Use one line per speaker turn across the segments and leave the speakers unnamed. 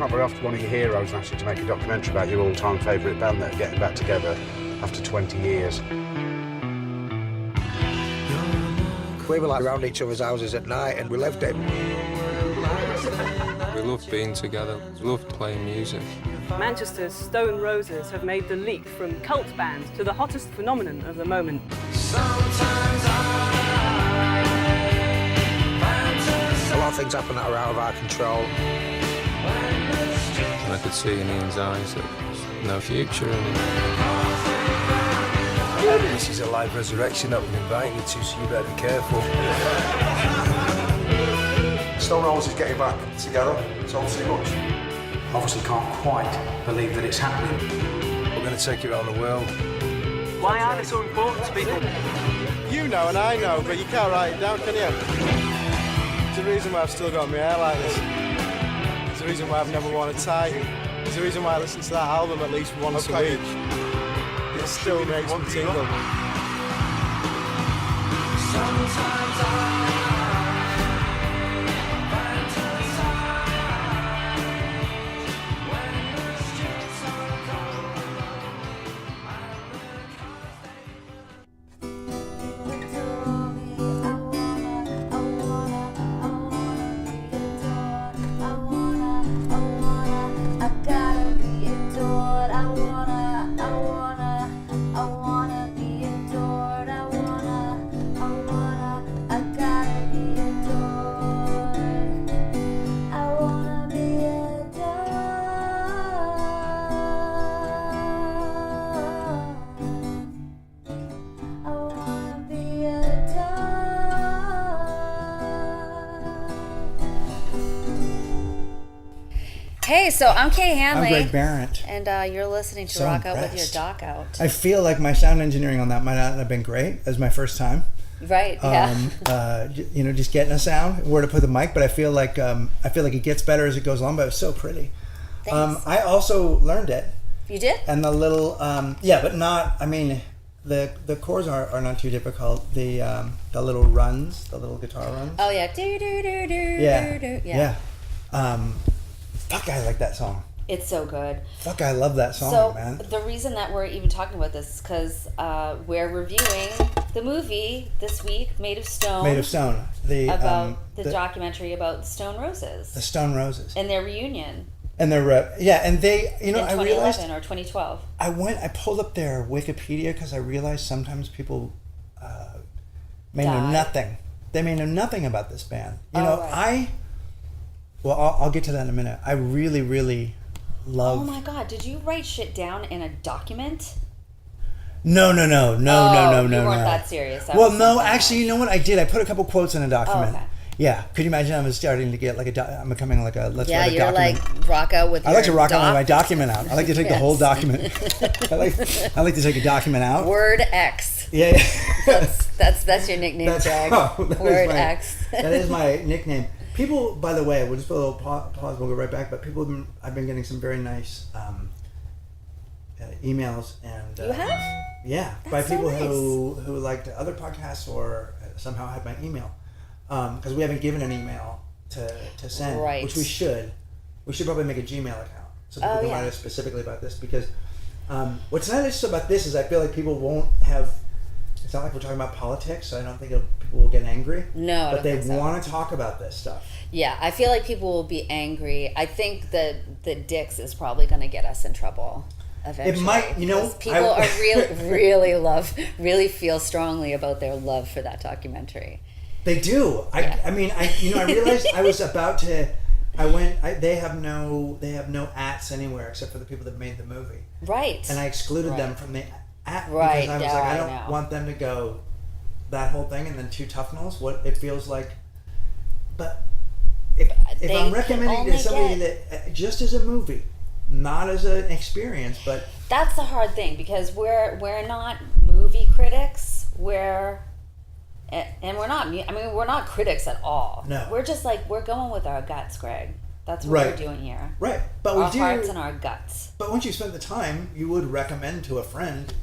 not very often one of your heroes asked you to make a documentary about your all-time favourite band that are getting back together after 20 years.
We were like around each other's houses at night and we lived it.
We loved being together, we loved playing music.
Manchester's Stone Roses have made the leap from cult band to the hottest phenomenon of the moment.
A lot of things happen that are out of our control.
And I could see in Ian's eyes that there's no future in it.
This is a live resurrection that we're inviting you to, so you better be careful.
Stone Roses getting back together, told too much. Obviously can't quite believe that it's happening.
We're going to take it around the world.
Why are they so important to people?
You know and I know, but you can't write it down, can you? There's a reason why I've still got my hair like this. There's a reason why I've never worn a tie. There's a reason why I listen to that album at least once a week. It still makes me tingle.
Hey, so I'm Kay Hanley.
I'm Greg Barrett.
And you're listening to
So
Rock Out with
impressed.
Your Doc Out.
I feel like my sound engineering on that might not have been great as my first time.
Right, yeah.
Just getting a sound, where to put the mic, but I feel like it gets better as it goes along, but it was so pretty.
Thanks.
I also learned it.
You did?
And the little, but not, I mean, the chords are not too difficult. The little runs, the little guitar runs.
Oh, yeah. Do, do, do, do,
Yeah.
do, do.
Yeah. Fuck, I like that song.
It's so good.
Fuck, I love that song,
So
man.
the reason that we're even talking about this is because we're reviewing the movie this week, Made of Stone.
Made of Stone.
About the documentary about the Stone Roses.
The Stone Roses.
And their reunion.
And they're, and they,
in
I
2011
realized,
or 2012.
I pulled up their Wikipedia because I realized sometimes people may know
Die.
nothing. They may know nothing about this band.
Right.
I'll get to that in a minute. I really, really love.
Oh my God! Did you write shit down in a document?
No.
You weren't that serious. That
Well,
was
no,
something
actually,
else.
you know what I did? I put a couple quotes in a document.
Oh, okay.
Yeah, could you imagine? I was starting to get like I'm becoming like a let's
Yeah,
write a
you're
document.
like rock out with.
I like to rock out with my document out. I like to take the whole
Yes.
document. I like to take a document out.
Word X.
Yeah.
That's your nickname, Greg. Word X.
That is my nickname. People, by the way, we'll just put a little pause. We'll go right back. But I've been getting some very nice emails and
You have?
yeah,
That's
by
so
people
nice.
who liked other podcasts or somehow had my email because we haven't given an email to send,
Right.
which we should. We should probably make a Gmail account so people can
yeah.
write us specifically about this because what's nice about this is I feel like people won't have. It's not like we're talking about politics, so I don't think people will get angry.
No, I
but
don't
they
think so.
want to talk about this stuff.
Yeah, I feel like people will be angry. I think that the Dix is probably going to get us in trouble eventually.
It might,
because people are really feel strongly about their love for that documentary.
They do.
Yeah.
I realized I was about to. They have no ats anywhere except for the people that made the movie.
Right.
And I excluded
Right.
them from the at
Right,
because I was
yeah,
like,
I
I don't
know.
want them to go that whole thing and then two tough nulls. What it feels like, but if
They
I'm
can
recommending
only
to somebody
get-
that just as a movie, not as an experience, but
That's the hard thing because we're not movie critics. We're not critics at all.
No.
We're just like we're going with our guts, Greg. That's what
Right.
we're doing here.
right. But
Our
we do.
hearts and our guts.
But once you spend the time, you would recommend to a friend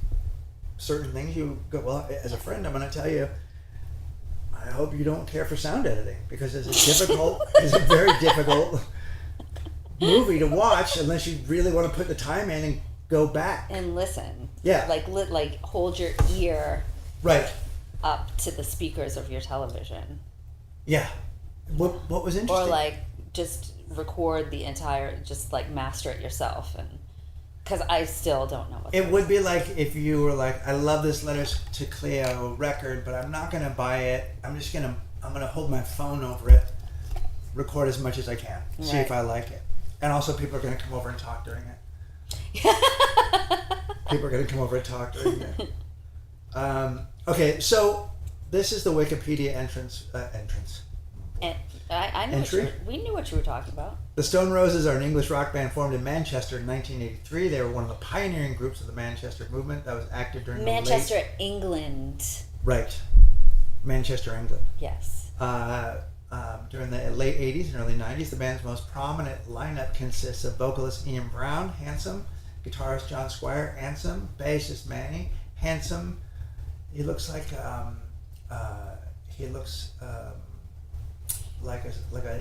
certain things. You go, well, as a friend, I'm going to tell you, I hope you don't care for sound editing because it's a very difficult movie to watch unless you really want to put the time in and go back.
And listen.
Yeah.
Like hold your ear
Right.
up to the speakers of your television.
Yeah. What was interesting?
Or like just record the entire, just like master it yourself, and because I still don't know what
It would be like if you were like, I love this Letters to Cleo record, but I'm not gonna buy it. I'm gonna hold my phone over it, record as much as I can, see if I like it. And also, people are gonna come over and talk during it. People are gonna come over and talk during it. Okay, so this is the Wikipedia entrance.
And I knew
Entry?
we knew what you were talking about.
The Stone Roses are an English rock band formed in Manchester in 1983. They were one of the pioneering groups of the Manchester movement that was active during
Manchester, England.
Right. Manchester, England.
Yes.
During the late 80s and early 90s, the band's most prominent lineup consists of vocalist Ian Brown, handsome, guitarist John Squire, handsome, bassist Manny, handsome. He looks like like an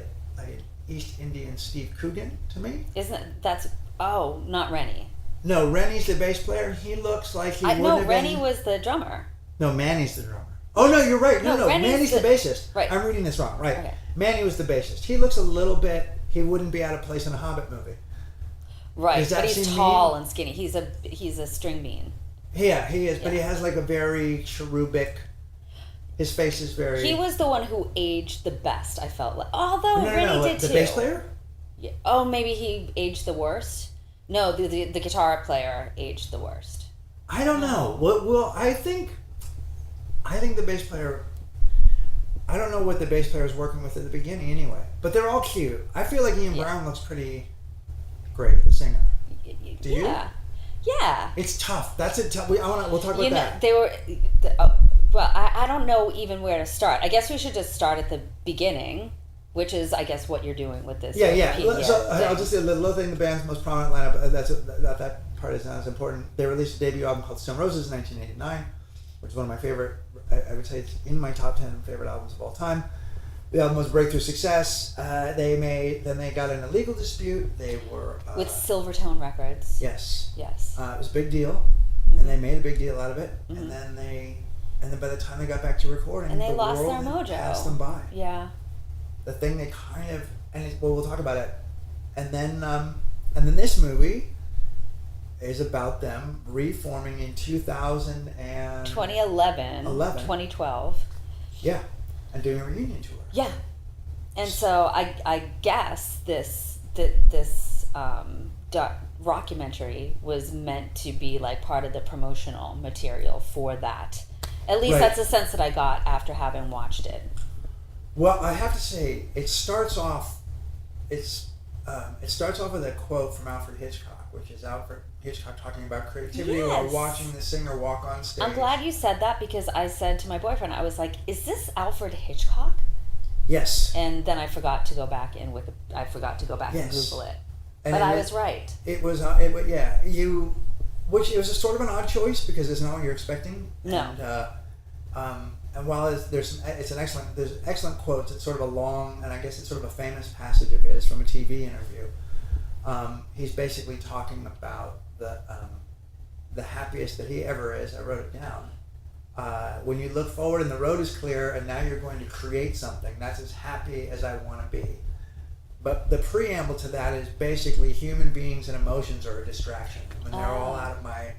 East Indian Steve Coogan to me.
Not Rennie.
No, Rennie's the bass player. He looks like he would
No,
have
Rennie
been...
was the drummer.
No, Manny's the drummer. Oh, no, you're right. No, Manny's the bassist.
Right.
I'm reading this wrong. Right.
Okay.
Manny was the bassist. He looks a little bit... He wouldn't be out of place in a Hobbit movie.
Right,
Does that
but he's
seem
tall
mean?
and skinny. He's a string bean.
Yeah, he is. But he
Yeah.
has like a very cherubic... His face is very...
He was the one who aged the best, I felt like. Although Rennie did
the
too.
bass player?
Yeah. Oh, maybe he aged the worst? No, the guitar player aged the worst.
I don't know. Well, I think the bass player... I don't know what the bass player was working with at the beginning anyway. But they're all cute. I feel like Ian Brown looks pretty great, the singer. Do you?
Yeah.
It's tough. That's it. We'll talk about that.
They were... Well, I don't know even where to start. I guess we should just start at the beginning, which is, I guess, what you're doing with this.
Yeah.
Wikipedia
So
thing.
I'll just say the little thing. The band's most prominent lineup. That part is not as important. They released a debut album called Stone Roses in 1989, which is one of my favorite. I would say it's in my top 10 favorite albums of all time. The album was a breakthrough success. They got in a legal dispute. They were
with Silvertone Records.
Yes.
Yes.
It was a big deal, and they made a big deal out of it. And then by the time they got back to recording,
And they
the
lost
world
their
had
mojo.
passed them by.
Yeah.
The thing they kind of we'll talk about it, and then this movie is about them reforming in
2011, 2012.
Yeah, and doing a reunion tour.
Yeah, and so I guess this rockumentary was meant to be like part of the promotional material for that. At least that's the sense that I got after having watched it.
Well, I have to say, it starts off with a quote from Alfred Hitchcock, which is Alfred Hitchcock talking about creativity while watching the singer walk on stage.
I'm glad you said that, because I said to my boyfriend, I was like, "Is this Alfred Hitchcock?"
Yes.
And then I forgot to go back and Google it. But I was right.
It was which it was a sort of an odd choice because it's not what you're expecting.
No.
And while there's excellent quotes, it's sort of a long, and I guess it's sort of a famous passage of his from a TV interview. He's basically talking about the happiest that he ever is. I wrote it down. When you look forward and the road is clear, and now you're going to create something. That's as happy as I want to be. But the preamble to that is basically human beings and emotions are a distraction. When they're all out of my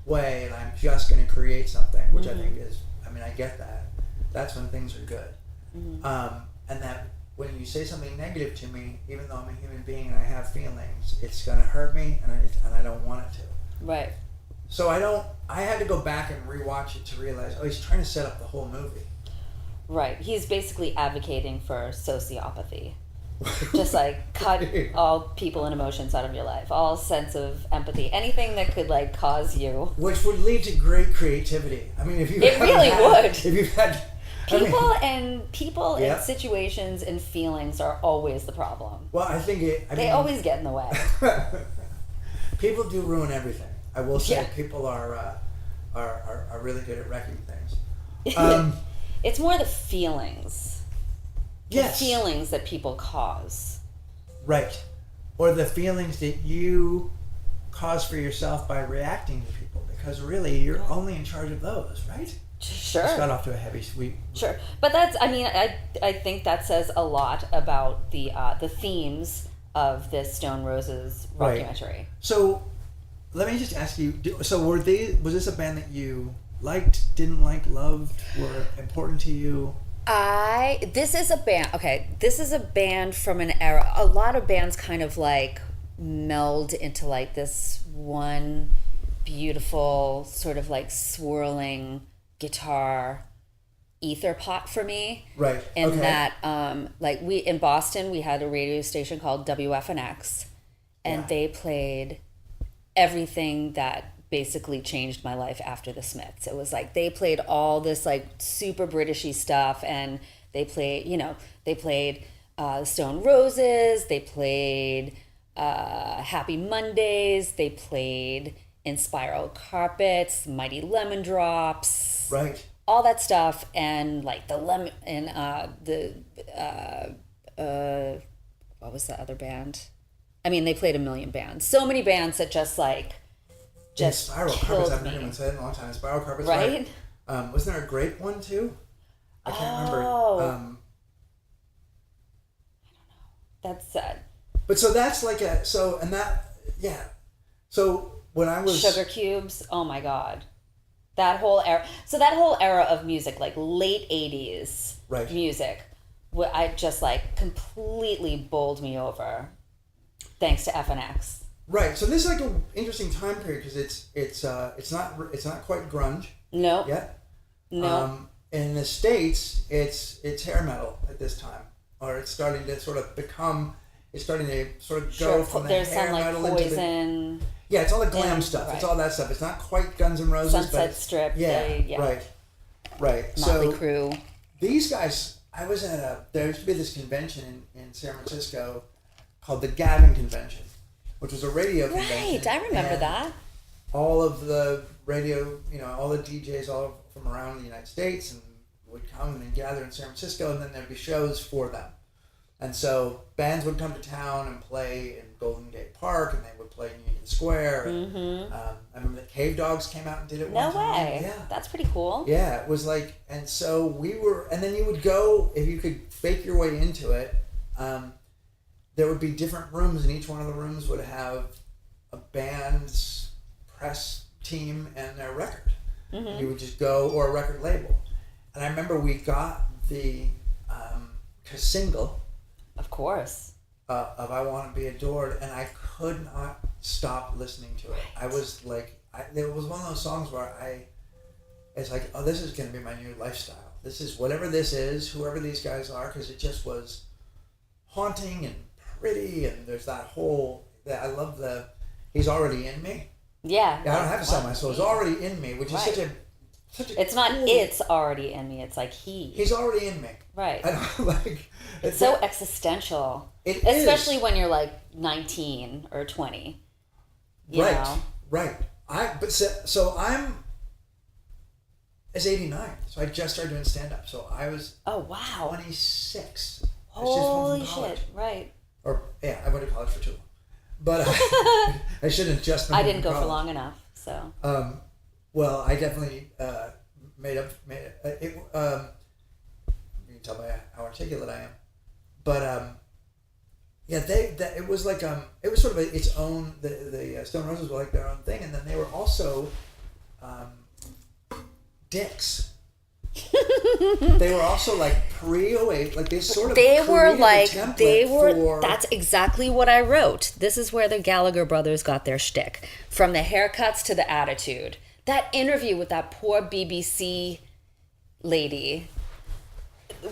way, and I'm just going to create something, which I think is. I get that. That's when things are good. And that when you say something negative to me, even though I'm a human being and I have feelings, it's going to hurt me, and I don't want it to.
Right.
So I had to go back and rewatch it to realize, he's trying to set up the whole movie.
Right. He's basically advocating for sociopathy. Just like cut all people and emotions out of your life, all sense of empathy, anything that could like cause you.
Which would lead to great creativity. I mean, if you
it really would.
If you've had
people and situations and feelings are always the problem.
Well, I think
they always get in the way.
People do ruin everything. I will say, people are really good at wrecking things.
It's more the feelings.
Yes.
The feelings that people cause.
Right. or the feelings that you cause for yourself by reacting to people, because really you're only in charge of those, right?
Sure.
Just got off to a heavy sweet.
Sure, but that's. I mean, I think that says a lot about the themes of this Stone Roses
Right.
documentary.
So, let me just ask you. So, was this a band that you liked, didn't like, loved, were important to you?
This is a band. Okay, this is a band from an era. A lot of bands kind of like meld into like this one beautiful sort of like swirling guitar ether pot for me.
Right.
In
okay.
that, like in Boston, we had a radio station called WFNX, and
Yeah.
they played everythed that basically changed my life after the Smiths. It was like they played all this like super Britishy stuff, and they played, Stone Roses, they played Happy Mondays, they played In Spiral Carpets, Mighty Lemon Drops,
Right.
all that stuff, and like the lemon and what was the other band? I mean, they played a million bands. So many bands that just
Spiral Carpets.
killed
I've never
me.
even said it in a long time. Spiral Carpets,
Right?
Wasn't there a grape one too? I can't
Oh.
remember.
That's sad.
But so that's like So when I was
Sugar Cubes. Oh my God. That whole era. So that whole era of music, like late 80s
Right.
music, I just like completely bowled me over thanks to FNX.
right, so this is like an interesting time period because it's not quite grunge
No.
yet.
No.
In the States, it's hair metal at this time, or it's starting to sort of become. It's starting to sort of go
Sure.
from the
There's
hair
some like
metal into the
Poison.
yeah. It's all the glam
and-
stuff. It's
right.
all that stuff. It's not quite Guns N' Roses,
Sunset
but it's-
Strip,
Yeah,
yeah.
right.
Motley
So
Crue.
these guys, I was at there used to be this convention in San Francisco called the Gavin Convention, which was a radio convention.
Right. I remember
and
that.
all of the radio, all the DJs all from around the United States and would come and gather in San Francisco, and then there'd be shows for them. And so bands would come to town and play in Golden Gate Park, and they would play in Union Square. And, I remember the Cave Dogs came out and did it
No
one time.
way.
Yeah.
That's pretty cool.
Yeah, it was like, and so we were, and then you would go, if you could fake your way into it, there would be different rooms, and each one of the rooms would have a band's press team and their record. And you would just go, or a record label. And I remember we got the single
Of course.
of I Want to Be Adored, and I could not stop listening to it. I was like, it was one of those songs where it's like, oh, this is going to be my new lifestyle. This is whatever this is, whoever these guys are, because it just was haunting and pretty, and there's that whole, I love he's already in me.
Yeah.
Yeah, I don't have to sell my soul. He's already in me, which is
Right.
such a
It's not
cool,
it's already in me. It's like
He's already in me.
Right.
I don't like.
It's so existential.
It
Especially
is.
when you're like 19 or 20. You
Right.
know?
Right. So I'm. It's 89, so I just started doing stand up. So I was
Oh, wow.
26. I was just
Holy
home from college.
shit. Right.
Or yeah, I went to college for too long, but I shouldn't have just been.
I
home
didn't
from
go for
college.
long enough. So.
Well, I definitely made it. You can tell by how articulate I am, but yeah, it was like it was sort of its own. The Stone Roses were like their own thing, and then they were also dicks. They were also like pre-08, like they sort of
They were
created a
like,
template for-
that's exactly what I wrote. This is where the Gallagher brothers got their shtick. From the haircuts to the attitude. That interview with that poor BBC lady,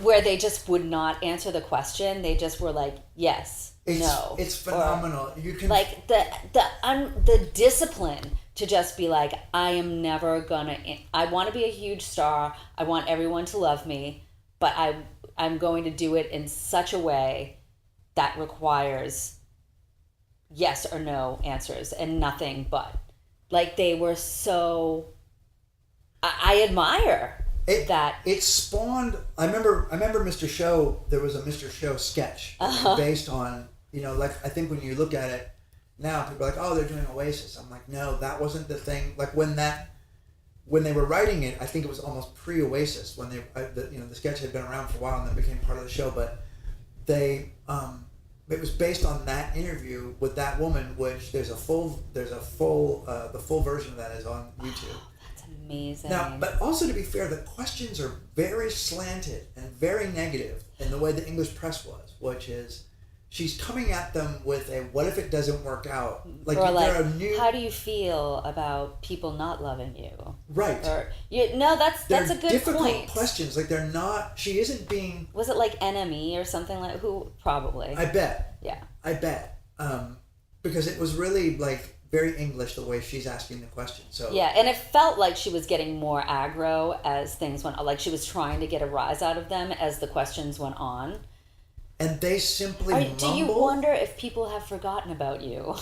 where they just would not answer the question. They just were like, yes, no.
It's
or-
phenomenal. You can
like the discipline to just be like, I am never gonna. I want to be a huge star. I want everyone to love me, but I'm going to do it in such a way that requires yes or no answers and nothing but. Like they were so. I admire that.
It spawned. I remember Mr. Show. There was a Mr. Show sketch based on like I think when you look at it now, people are like, oh, they're doing Oasis. I'm like, no, that wasn't the thing. Like when they were writing it, I think it was almost pre-Oasis when the sketch had been around for a while and then became part of the show. But it was based on that interview with that woman, which the full version of that is on YouTube.
That's amazing.
Now, but also to be fair, the questions are very slanted and very negative in the way the English press was, which is she's coming at them with a "what if it doesn't work out?"
Or how do you feel about people not loving you?
Right.
Or that's a good
difficult
point.
questions. Like they're not. She isn't being.
Was it like enemy or something like who? Probably.
I bet.
Yeah.
I bet. Because it was really like very English the way she's asking the question. So
yeah, and it felt like she was getting more aggro as things went on. Like she was trying to get a rise out of them as the questions went on.
And they simply mumble.
Do you wonder if people have forgotten about you?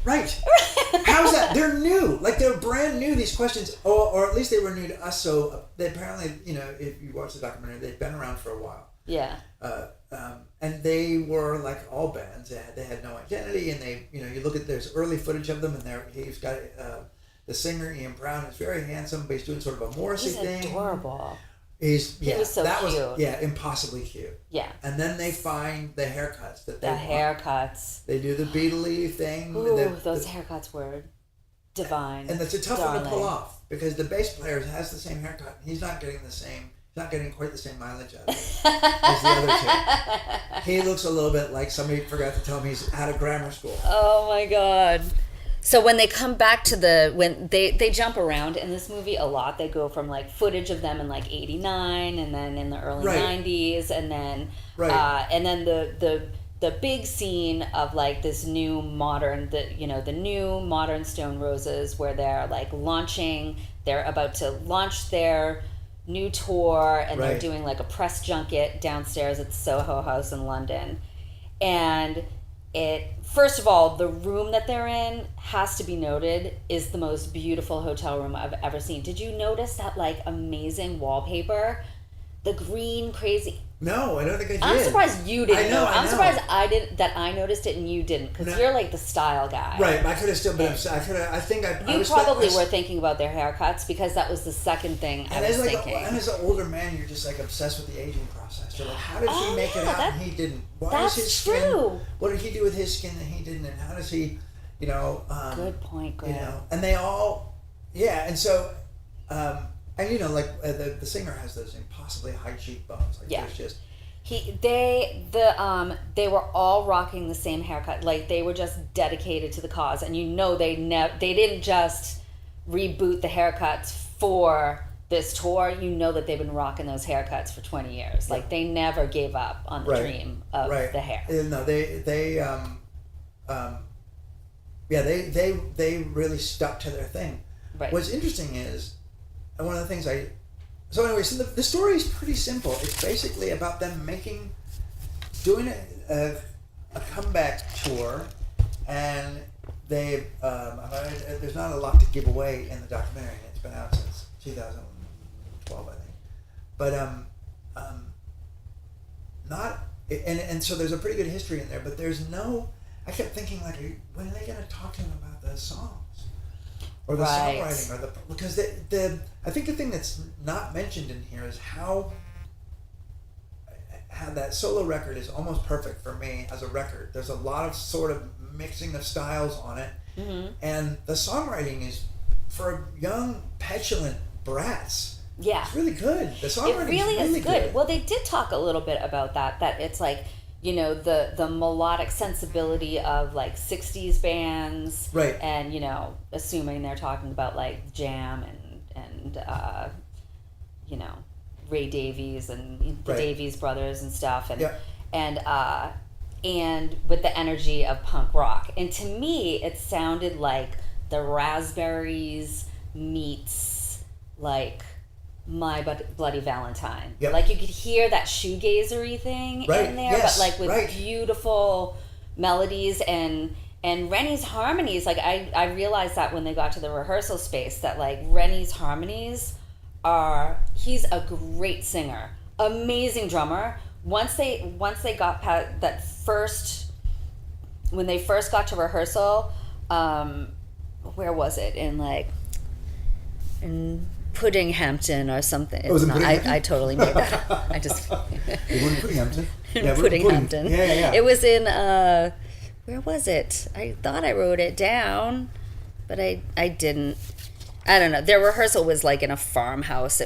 Right. How's that? They're new. Like they're brand new, these questions. Or at least they were new to us. So they apparently, if you watch the documentary, they've been around for a while.
Yeah.
And they were like all bands. They had no identity. And they, you look at, there's early footage of them. And he's got the singer, Ian Brown, is very handsome. But he's doing sort of a Morrissey thing.
He's adorable.
He was
so cute.
Impossibly cute.
Yeah.
And then they find the haircuts that they
haircuts.
They do the Beatle thing.
Ooh, those haircuts were divine.
And it's a tough one to pull off because the bass player has the same haircut. He's not getting quite the same mileage out of it as the other two. He looks a little bit like somebody forgot to tell him he's out of grammar school.
Oh my God. So when they come back to when they jump around in this movie a lot, they go from like footage of them in like '89 and then in the early '90s and then the big scene of like this new modern the new modern Stone Roses where they're like they're about to launch their new tour and they're doing like a press junket downstairs at the Soho House in London, and first of all, the room that they're in has to be noted is the most beautiful hotel room I've ever seen. Did you notice that like amazing wallpaper? The green crazy.
No, I don't think I did.
I'm surprised you didn't.
I know.
Surprised I noticed it and you didn't because you're like the style guy.
Right, I could have still been.
You probably were thinking about their haircuts because that was the second thing I was thinking.
And as an older man, you're just like obsessed with the aging process. You're like, how did he make it out and he didn't? Why is his skin?
True.
What did he do with his skin that he didn't? And how does he?
Good point, Greg.
And they all, and so. And the singer has those impossibly high cheekbones. Like there's just
they were all rocking the same haircut. Like they were just dedicated to the cause, and they didn't just reboot the haircuts for this tour. That they've been rocking those haircuts for 20 years. Like they never gave up on the dream of the hair.
No, they really stuck to their thing.
Right.
What's interesting is. And one of the things so the story is pretty simple. It's basically about them doing a comeback tour, and they there's not a lot to give away in the documentary. It's been out since 2012, I think, but so there's a pretty good history in there. But there's no. I kept thinking like, when are they going to talk to him about the songs? Or the songwriting, because I think the thing that's not mentioned in here is how that solo record is almost perfect for me as a record. There's a lot of sort of mixing of styles on it, and the songwriting is for young petulant brats.
Yeah,
it's really good. The songwriting
really
is
good. Well, they did talk a little bit about that it's like. The melodic sensibility of like 60s bands,
right?
And assuming they're talking about like Jam and Ray Davies and the Davies brothers and stuff, and with the energy of punk rock. And to me, it sounded like the Raspberries meets like My Bloody Valentine.
Yep.
Like you could hear that shoegazery thing in there, but like with beautiful melodies and Rennie's harmonies. Like I realized that when they got to the rehearsal space that like Rennie's harmonies he's a great singer, amazing drummer. Once they got past that first when they first got to rehearsal, where was it? In Puddinghampton or something.
Oh, was it
It's not,
Puddinghampton?
I totally made that up. I just
It wasn't Puddinghampton.
in Puddinghampton.
Yeah.
It was in where was it? I thought I wrote it down, but I didn't. I don't know. Their rehearsal was like in a farmhouse.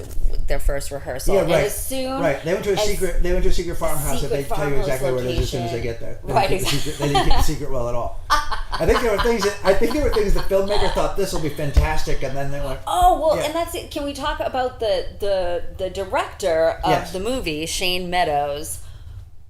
Their first rehearsal.
Yeah, right.
And as soon
Right. They went to a
as-
secret. They went to a secret farmhouse, and they
secret
tell you exactly where it is as soon as they
location.
get there. They
Right,
didn't keep the secret- They didn't keep the secret well at all. I think there were things the filmmaker thought this will be fantastic, and then they went.
Oh well,
Yeah.
and that's it. Can we talk about the director of
Yes.
the movie, Shane Meadows?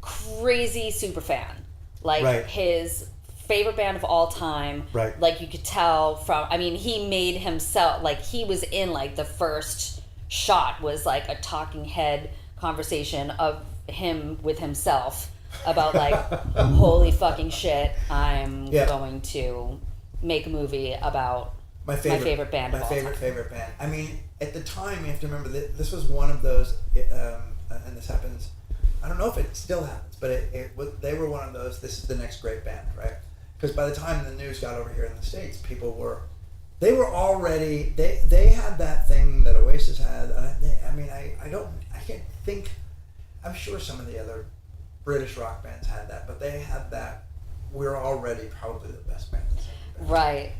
Crazy super fan, like
Right.
his favorite band of all time.
Right.
Like you could tell from. I mean, he made himself like he was in like the first shot was like a talking head conversation of him with himself about like holy fucking shit, I'm
Yeah.
going to make a movie about my favorite band of all time.
favorite band. I mean, at the time, you have to remember that this was one of those, and this happens. I don't know if it still happens, but they were one of those. This is the next great band, right? Because by the time the news got over here in the States, people were already they had that thing that Oasis had. I can't think. I'm sure some of the other British rock bands had that, but they had that. We're already probably the best band.
Right.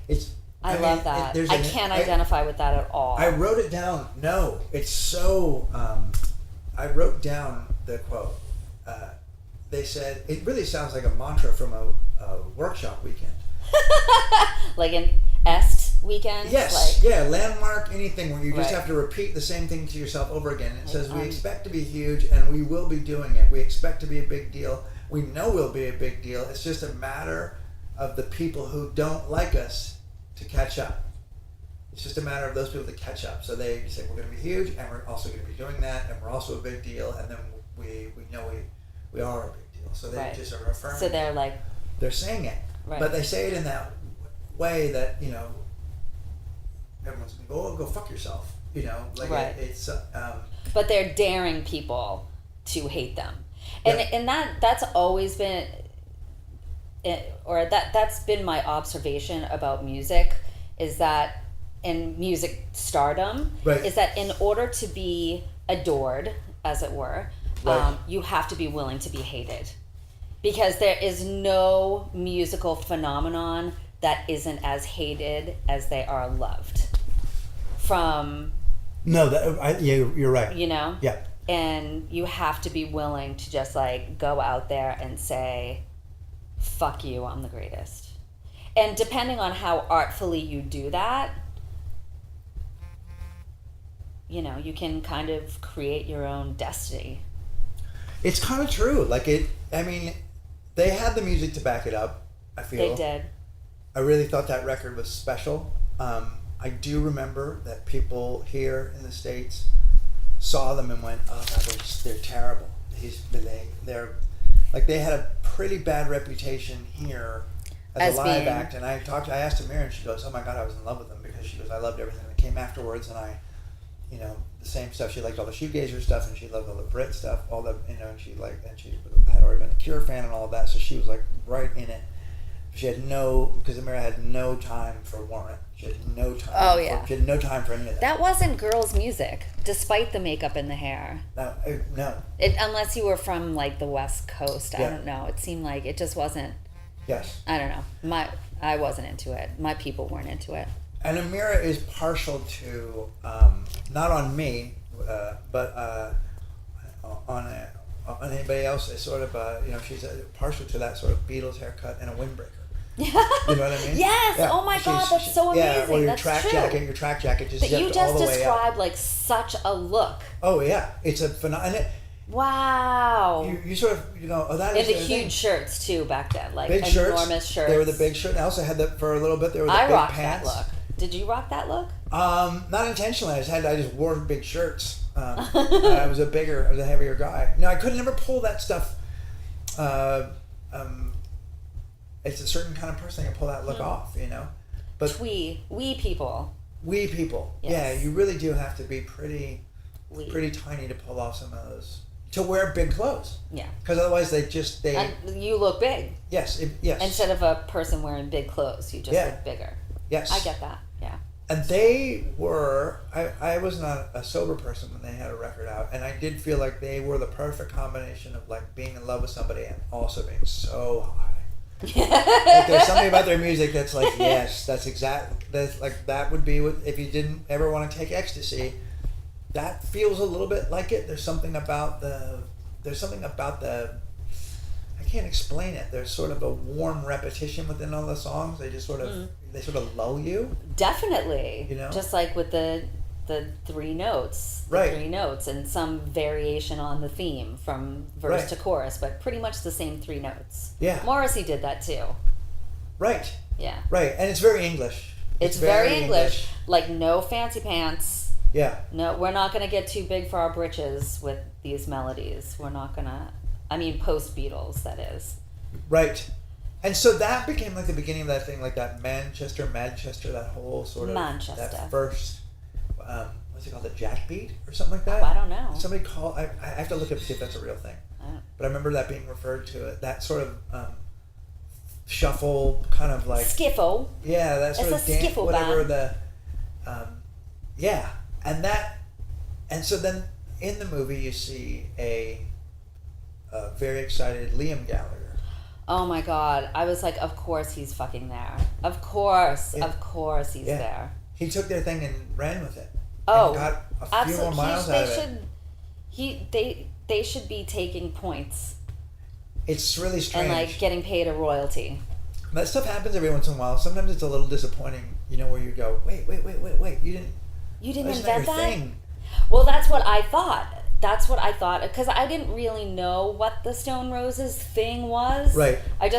I
mean,
love that.
there's
I can't identify with that at all.
I wrote it down. No, it's so. I wrote down the quote. They said it really sounds like a mantra from a workshop weekend.
Like an est weekend?
Yes,
Like,
yeah, landmark, anything where you just
Right.
have to repeat the same thing to yourself over again. It says, we
um,
expect to be huge and we will be doing it. We expect to be a big deal. We know we'll be a big deal. It's just a matter of the people who don't like us to catch up. It's just a matter of those people to catch up. So they say, we're going to be huge and we're also going to be doing that and we're also a big deal. And then we know we are a big deal. So they
Right.
just are affirming.
so they're like,
They're saying it.
Right.
But they say it in that way that, everyone's going to go, oh, go fuck yourself. Like
Right.
it's
but they're daring people to hate them. And
Yeah.
and that's always been that's been my observation about music is that in music stardom
Right.
is that in order to be adored, as it were,
Right.
you have to be willing to be hated. Because there is no musical phenomenon that isn't as hated as they are loved. From,
you're right. Yeah.
And you have to be willing to just like go out there and say, fuck you, I'm the greatest. And depending on how artfully you do that, you can kind of create your own destiny.
It's kind of true. They had the music to back it up, I feel.
They did.
I really thought that record was special. I do remember that people here in the States saw them and went, "Oh, they're terrible." They had a pretty bad reputation here as a live
being-
act. And I asked Amira, and she goes, "Oh my God, I was in love with them," because she goes, "I loved everything that came afterwards, and the same stuff. She liked all the shoegazer stuff, and she loved all the Brit stuff, and she had already been a Cure fan and all of that, so she was like right in it." She had because Amira had no time for Warrant. She had no time.
Oh, yeah.
She had no time for any of that.
That wasn't girls' music, despite the makeup and the hair.
No.
Unless you were from like the West Coast, I
Yeah.
don't know. It seemed like it just wasn't.
Yes.
I don't know. I wasn't into it. My people weren't into it.
And Amira is partial to, not on me, but on anybody else. Is sort of, she's partial to that sort of Beatles haircut and a windbreaker. You know what I mean?
Yes.
Yeah.
Oh my God, that's so
Yeah,
amazing.
or your
That's
track
true.
jacket. Your track jacket just
But you
zipped
just
all the way up.
described like such a look.
Oh yeah, it's a phenomenon.
Wow.
You sort of oh that
And
is
the
the thing.
huge shirts too back then, like
Big shirts.
enormous shirts.
They were the big shirt. I also had that for a little bit. They were the
I
big
rocked
pants.
that look. Did you rock that look?
Not intentionally. I just wore big shirts. I was a heavier guy. No, I could never pull that stuff. It's a certain kind of person that can pull that look off, But
we people.
we people,
Yes.
yeah, you really do have to be pretty
We.
tiny to pull off some of those, to wear big clothes.
Yeah.
Because otherwise they
And you look big.
yes.
Instead of a person wearing big clothes, you just
Yeah.
look bigger.
Yes.
I get that. Yeah.
And they were, I was not a sober person when they had a record out, and I did feel like they were the perfect combination of like being in love with somebody and also being so high. Like there's something about their music that's like, yes, that's like that would be what, if you didn't ever want to take ecstasy, that feels a little bit like it. There's something about the I can't explain it. There's sort of a warm repetition within all the songs. They just sort of they sort of lull you.
Definitely.
You know?
Just like with the three notes.
Right.
3 notes and some variation on the theme from verse
Right.
to chorus, but pretty much the same 3 notes.
Yeah.
Morrissey did that too.
Right.
Yeah.
Right. And it's very English.
It's very English. Like no fancy pants.
Yeah.
No, we're not going to get too big for our britches with these melodies. We're not going to, I mean, post Beatles, that is.
Right. And so that became like the beginning of that thing, like that Manchester, that whole sort of
Manchester.
That first, what's it called, the jack beat or something like that?
Oh, I don't know.
Somebody called. I have to look up to see if that's a real thing.
don't-
But I remember that being referred to it. That sort of shuffle, kind of like
Skiffle.
yeah, that sort
It's
of
a
dance,
skiffle
whatever
band.
yeah, and so then in the movie you see a very excited Liam Gallagher.
Oh my god. I was like, of course he's fucking there. Of course.
Yeah.
Of course he's
Yeah.
there.
He took their thing and ran with it.
Oh,
and got a few more
absolutely.
miles out of it.
They should be taking points
It's really strange.
and like getting paid a royalty.
That stuff happens every once in a while. Sometimes it's a little disappointing, you know, where you go, wait, you didn't.
You didn't
that's not
invent
your
that?
thing.
Well, that's what I thought. Because I didn't really know what the Stone Roses thing was.
Right.
I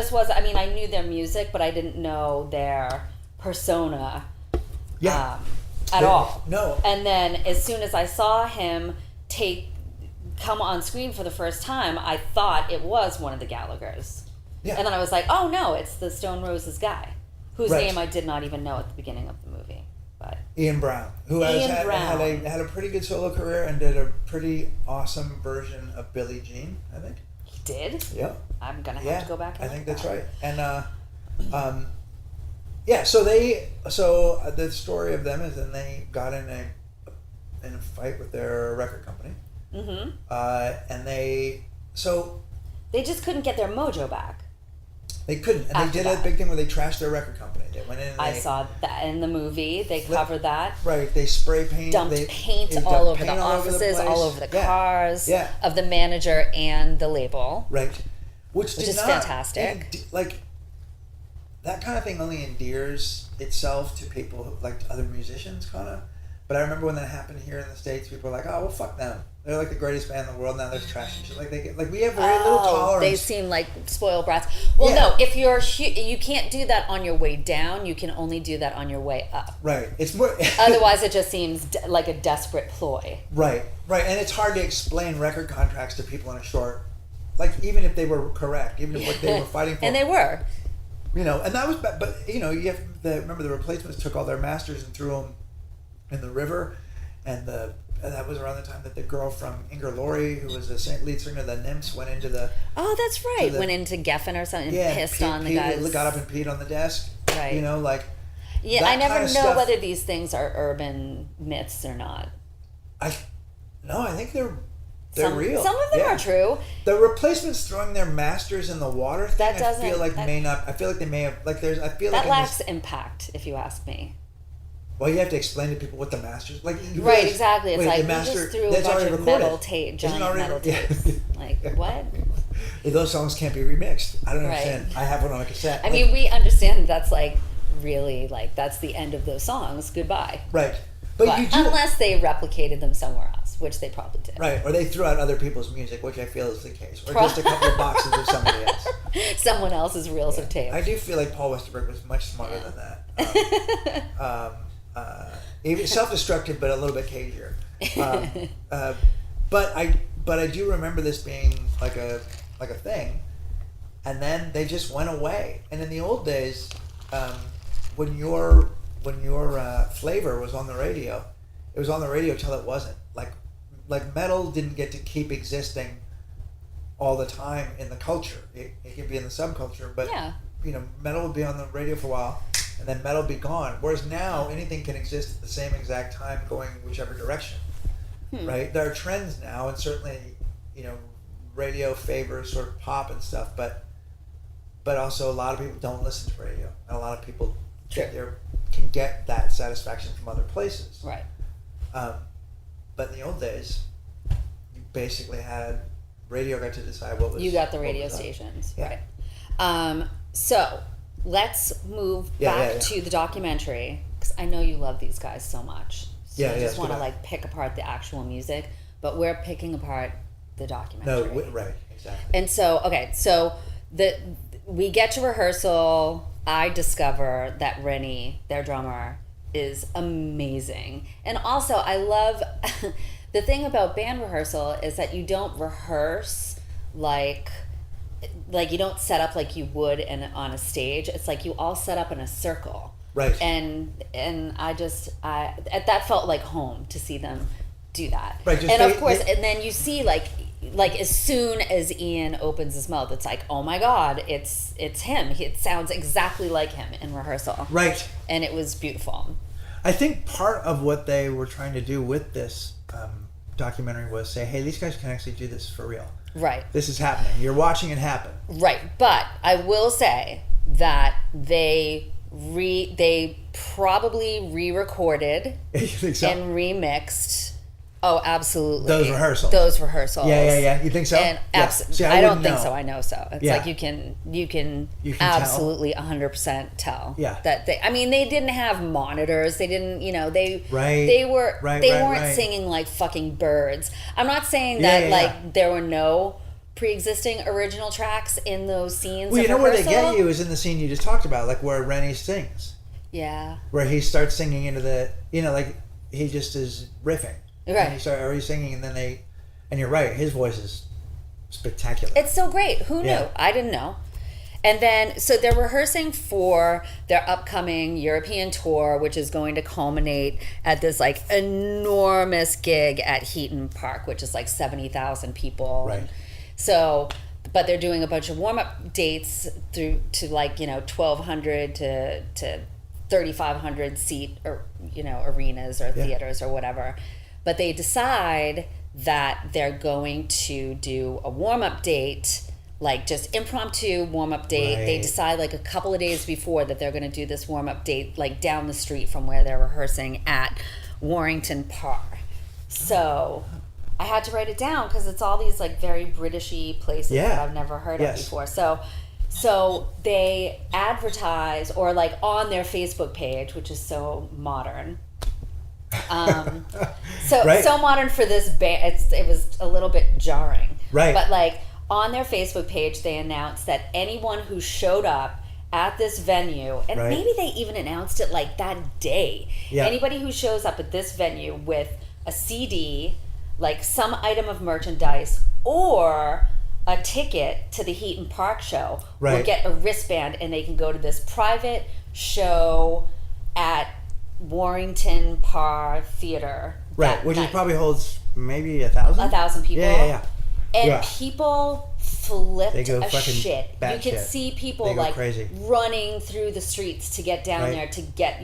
knew their music, but I didn't know their persona
Yeah.
at all.
No.
And then as soon as I saw him come on screen for the first time, I thought it was one of the Gallaghers.
Yeah.
And then I was like, oh no, it's the Stone Roses guy, whose
Right.
name I did not even know at the beginning of the movie. But
Ian Brown, who had a pretty good solo career and did a pretty awesome version of Billie Jean, I think.
he did?
Yeah.
I'm going to have to go back and
I
look
think
at
that's
that.
right. And so the story of them is then they got in a fight with their record company.
Mm-hmm.
And they
They just couldn't get their mojo back.
They couldn't, and
After
they did
that.
a big thing where they trashed their record company. They went in. And
I saw that in the movie. They covered that.
Right, they spray paint.
Dumped
they
paint
dumped
all over
paint
the offices,
place.
all over the
Yeah.
cars
Yeah.
of the manager and the label.
Right, which
is fantastic.
Like that kind of thing only endears itself to people like other musicians, kind of. But I remember when that happened here in the States, people were like, "Oh, well, fuck them. They're like the greatest band in the world. Now there's trash and shit." We have very little tolerance.
They seem like spoiled brats. Well,
Yeah.
no, if you can't do that on your way down. You can only do that on your way up.
Right. It's more.
Otherwise, it just seems like a desperate ploy.
Right. And it's hard to explain record contracts to people in a short, like even if they were correct, even if what they were fighting for.
And they were.
You know, and that was, but you know, remember the Replacements took all their masters and threw them in the river, and that was around the time that the girl from Inger Laurie, who was the lead singer of the Nymphs, went into the.
Oh, that's right. Went into Geffen or something and pissed on the guys.
Got up and peed on the desk.
Right.
You know, like.
Yeah,
that
I never
kind
know
of stuff,
whether these things are urban myths or not.
I think they're
Some,
real.
Some of them
Yeah.
are true.
The Replacements throwing their masters in the water thing.
That doesn't-
I feel like
that-
may not. I feel like they may have. Like there's. I feel
That
like
lacks impact, if you ask me.
Well, you have to explain to people what the masters like. You
Right,
realize-
exactly. It's
wait,
like
the
we
master,
just threw a
that's
bunch
already
of
recorded.
metal tape,
Isn't
giant
already-
metal
yeah.
tapes. Like, what?
Those songs can't be remixed. I don't
Right.
understand. I have one on a cassette.
I mean, we understand that's like really like that's the end of those songs. Goodbye.
right, but you do
unless they replicated them somewhere else, which they probably did.
right, or they threw out other people's music, which I feel is the case, or just a couple of boxes of somebody else.
Someone else's reels of tape.
I do feel like Paul Westerberg was much smarter than that. Even self-destructive, but a little bit cagier. But I do remember this being like a thing, and then they just went away. And in the old days, when your flavor was on the radio, it was on the radio till it wasn't. Like like metal didn't get to keep existing all the time in the culture. It could be in the subculture, but
Yeah.
you know, metal would be on the radio for a while, and then metal would be gone. Whereas now, anything can exist at the same exact time, going whichever direction. Right? There are trends now, and certainly, you know, radio favors sort of pop and stuff, but also a lot of people don't listen to radio, and a lot of people can get that satisfaction from other places.
Right.
But in the old days, you basically had radio got to decide what was.
You got the
what
radio
was up.
stations,
Yeah.
right? So let's move back to the documentary, because I know you love these guys so much. So
Yeah,
you
yeah,
just want to
good.
like pick apart the actual music, but we're picking apart the documentary.
No, right, exactly.
And so, okay, so we get to rehearsal. I discover that Rennie, their drummer, is amazing. And also, I love the thing about band rehearsal is that you don't rehearse like you don't set up like you would on a stage. It's like you all set up in a circle.
Right.
And that felt like home to see them do that.
Right, just
and of course, and then you see like as soon as Ian opens his mouth, it's like, oh my God, it's him. It sounds exactly like him in rehearsal.
Right.
And it was beautiful.
I think part of what they were trying to do with this documentary was say, hey, these guys can actually do this for real.
Right.
This is happening. You're watching it happen.
Right. But I will say that they probably re-recorded
You think so?
and remixed. Oh, absolutely.
Those rehearsals. Yeah. You think so?
And
Yeah. See, I
don't
wouldn't
think
know.
so. I know so. It's
Yeah.
like you can
You can
absolutely 100% tell.
Yeah.
That they didn't have monitors. They didn't, they
Right.
they were
Right,
they
right,
weren't
right.
singing like fucking birds. I'm not saying
Yeah,
that
yeah.
there were no pre-existing original tracks in those scenes.
Well, you
of
know where they
rehearsal.
get you is in the scene you just talked about, like where Rennie sings.
Yeah.
Where he starts singing into the, like he just is riffing.
Right.
And he's singing, and then and you're right, his voice is spectacular.
It's so great. Who knew?
Yeah.
I didn't know. And then, so they're rehearsing for their upcoming European tour, which is going to culminate at this like enormous gig at Heaton Park, which is like 70,000 people.
Right.
So, but they're doing a bunch of warm-up dates through to like, 1,200 to 3,500 seat, or, arenas or theaters or whatever. But they decide that they're going to do a warm-up date, like just impromptu warm-up date.
Right.
They decide like a couple of days before that they're going to do this warm-up date like down the street from where they're rehearsing at Warrington Park. So I had to write it down because it's all these like very Britishy places that I've never heard of before. So they advertise, or like on their Facebook page, which is so modern. So modern for this band. It was a little bit jarring.
Right.
But like on their Facebook page, they announced that anyone who showed up at this venue, and
Right.
maybe they even announced it like that day.
Yeah.
Anybody who shows up at this venue with a CD, like some item of merchandise, or a ticket to the Heaton Park show, will
Right.
get a wristband, and they can go to this private show at Warrington Park Theater.
Right,
that
which
night.
probably holds maybe 1,000?
1,000 people.
Yeah.
And
Yeah.
people flipped
They go
a
fucking
shit. You
bat
could
shit.
see people
They go
like
crazy.
running through the streets to get down
Right.
there to get,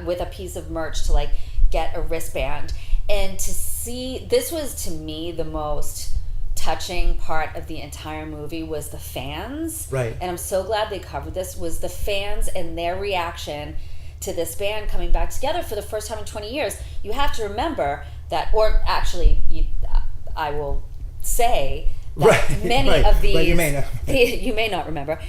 with a piece of merch to like get a wristband. And to see, this was to me the most touching part of the entire movie was the fans.
Right.
And I'm so glad they covered this, was the fans and their reaction to this band coming back together for the first time in 20 years. You have to remember that, or actually, I will say that
Right,
many
right,
of these,
but you may not.
you may not remember.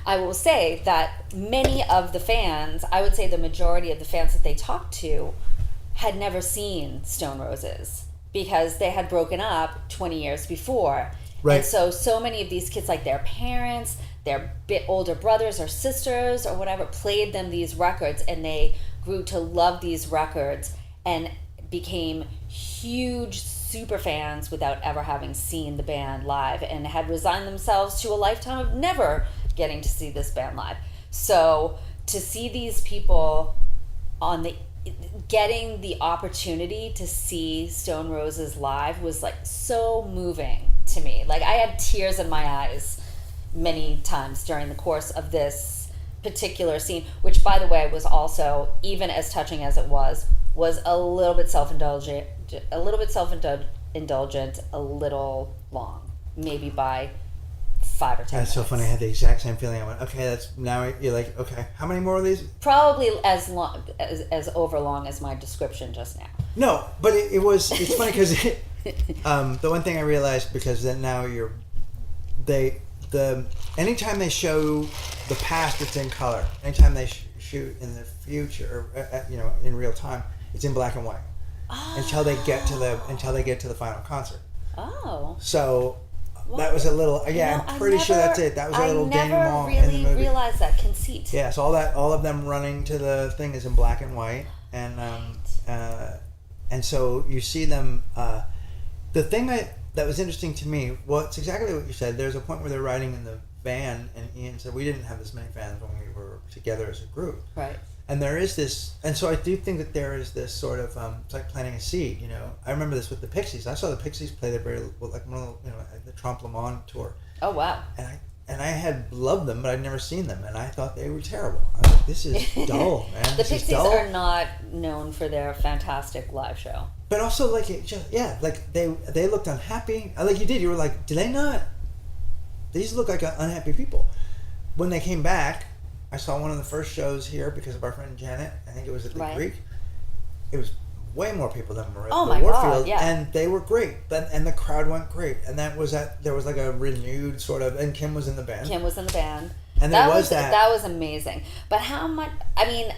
I will say that many of the fans, I would say the majority of the fans that they talked to, had never seen Stone Roses because they had broken up 20 years before.
Right.
And so many of these kids, like their parents, their bit older brothers or sisters or whatever, played them these records, and they grew to love these records and became huge super fans without ever having seen the band live, and had resigned themselves to a lifetime of never getting to see this band live. So to see these people on the getting the opportunity to see Stone Roses live was like so moving to me. Like I had tears in my eyes many times during the course of this particular scene, which by the way was also, even as touching as it was a little bit self-indulgent, a little long, maybe by 5 or 10
That's so
minutes.
funny. I had the exact same feeling. I went, okay, that's now you're like, okay, how many more of these?
Probably as long as over long as my description just now.
No, but it's funny because the one thing I realized, because then now anytime they show the past, it's in color. Anytime they shoot in the future, or, in real time, it's in black and white until they get to the final concert.
Oh.
So that was a little. Yeah, I'm pretty sure that's it. That was a little denouement in the movie.
I never really realized that conceit.
Yeah, so all of them running to the thing is in black and white, and so you see them. The thing that was interesting to me, well, it's exactly what you said. There's a point where they're riding in the van, and Ian said we didn't have this many fans when we were together as a group.
Right.
And there is this, and so I do think that there is this sort of, it's like planting a seed, I remember this with the Pixies. I saw the Pixies play the Trompe Le Monde tour.
Oh, wow.
And I had loved them, but I'd never seen them, and I thought they were terrible. I was like, this is dull, man.
The Pixies are not known for their fantastic live show.
But also, like, they looked unhappy. Like you did, you were like, do they not? These look like unhappy people. When they came back, I saw one of the first shows here because of our friend Janet. I think it was at the Greek. It was way more people than were at the Warfield, and they were great. And the crowd went great. And there was like a renewed sort of, and Kim was in the band.
And that was amazing. But how much? I mean,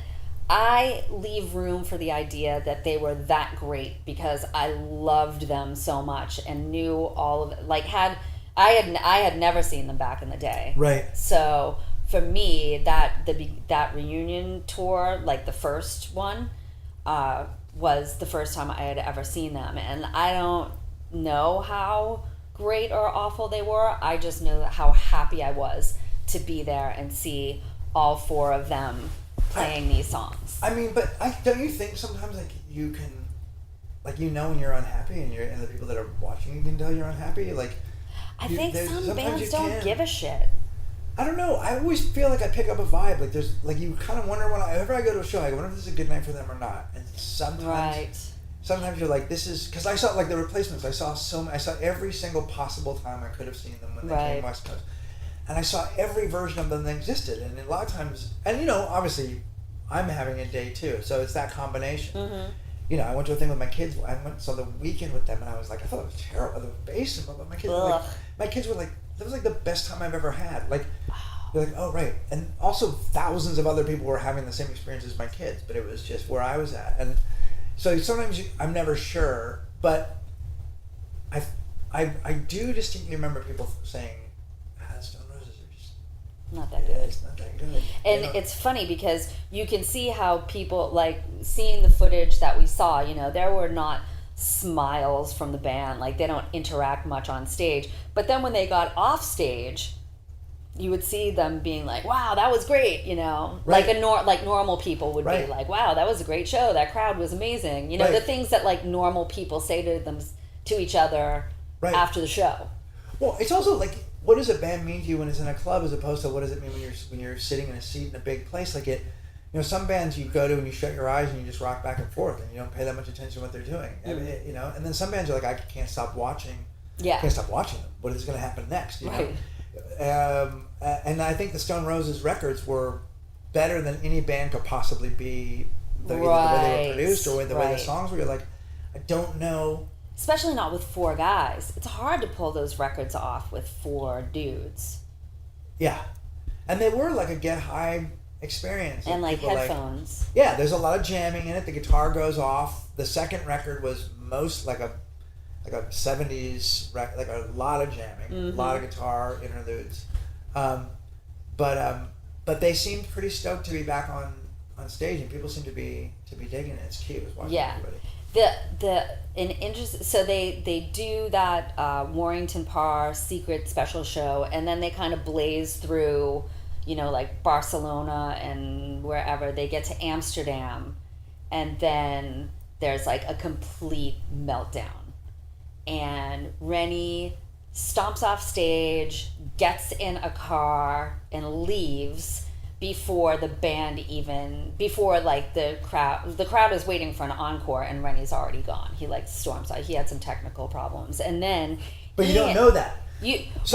I leave room for the idea that they were that great because I loved them so much and knew all of it. Like I had never seen them back in the day.
Right.
So for me, that reunion tour, like the first one, was the first time I had ever seen them, and I don't know how great or awful they were. I just know how happy I was to be there and see all four of them playing these songs.
I mean, but don't you think sometimes like you can, like when you're unhappy and the people that are watching you can tell you're unhappy. Like
I think some bands don't give a shit.
I don't know. I always feel like I pick up a vibe. Like there's like you kind of wonder whenever I go to a show, I wonder if this is a good night for them or not. And sometimes you're like, this is because I saw like the Replacements. I saw every single possible time I could have seen them when they came West Coast, and I saw every version of them that existed. And a lot of times, and obviously, I'm having a day too, so it's that combination. Mm-hmm. I went to a thing with my kids. Saw the Weekend with them, and I was like, I thought it was terrible. The bass, but my kids were like, that was like the best time I've ever had. Like, you're like, oh right, and also thousands of other people were having the same experience as my kids, but it was just where I was at, and so sometimes I'm never sure, but I do distinctly remember people saying, Stone Roses are just
not that good.
It's not that good.
And it's funny because you can see how people, like, seeing the footage that we saw, there were not smiles from the band, like they don't interact much on stage, but then when they got off stage, you would see them being like, wow, that was great, right. Like normal people would be like, wow, that was a great show, that crowd was amazing, the things that like normal people say to each other after the show.
Well, it's also like, what does a band mean to you when it's in a club as opposed to what does it mean when you're sitting in a seat in a big place? Like it, some bands you go to and you shut your eyes and you just rock back and forth and you don't pay that much attention to what they're doing. Mm-hmm. And then some bands are like, I can't stop watching. Yeah. Can't stop watching them. What is going to happen next? You know? And I think the Stone Roses records were better than any band could possibly be. The way they were produced or the way the songs were. You're like, I don't know.
Especially not with four guys. It's hard to pull those records off with four dudes.
Yeah. And they were like a get high experience.
And like headphones.
There's a lot of jamming in it. The guitar goes off. The second record was most like a 70s record, like a lot of jamming, a lot of guitar interludes. But they seemed pretty stoked to be back on stage, and people seem to be digging it. It's cute. I was watching everybody.
So they do that Warrington Parr secret special show, and then they kind of blaze through, like Barcelona and wherever. They get to Amsterdam, and then there's like a complete meltdown. And Rennie stomps off stage, gets in a car, and leaves before the band before like the crowd is waiting for an encore, and Rennie's already gone. He like storms out. He had some technical problems, and then.
But you don't know that.
Because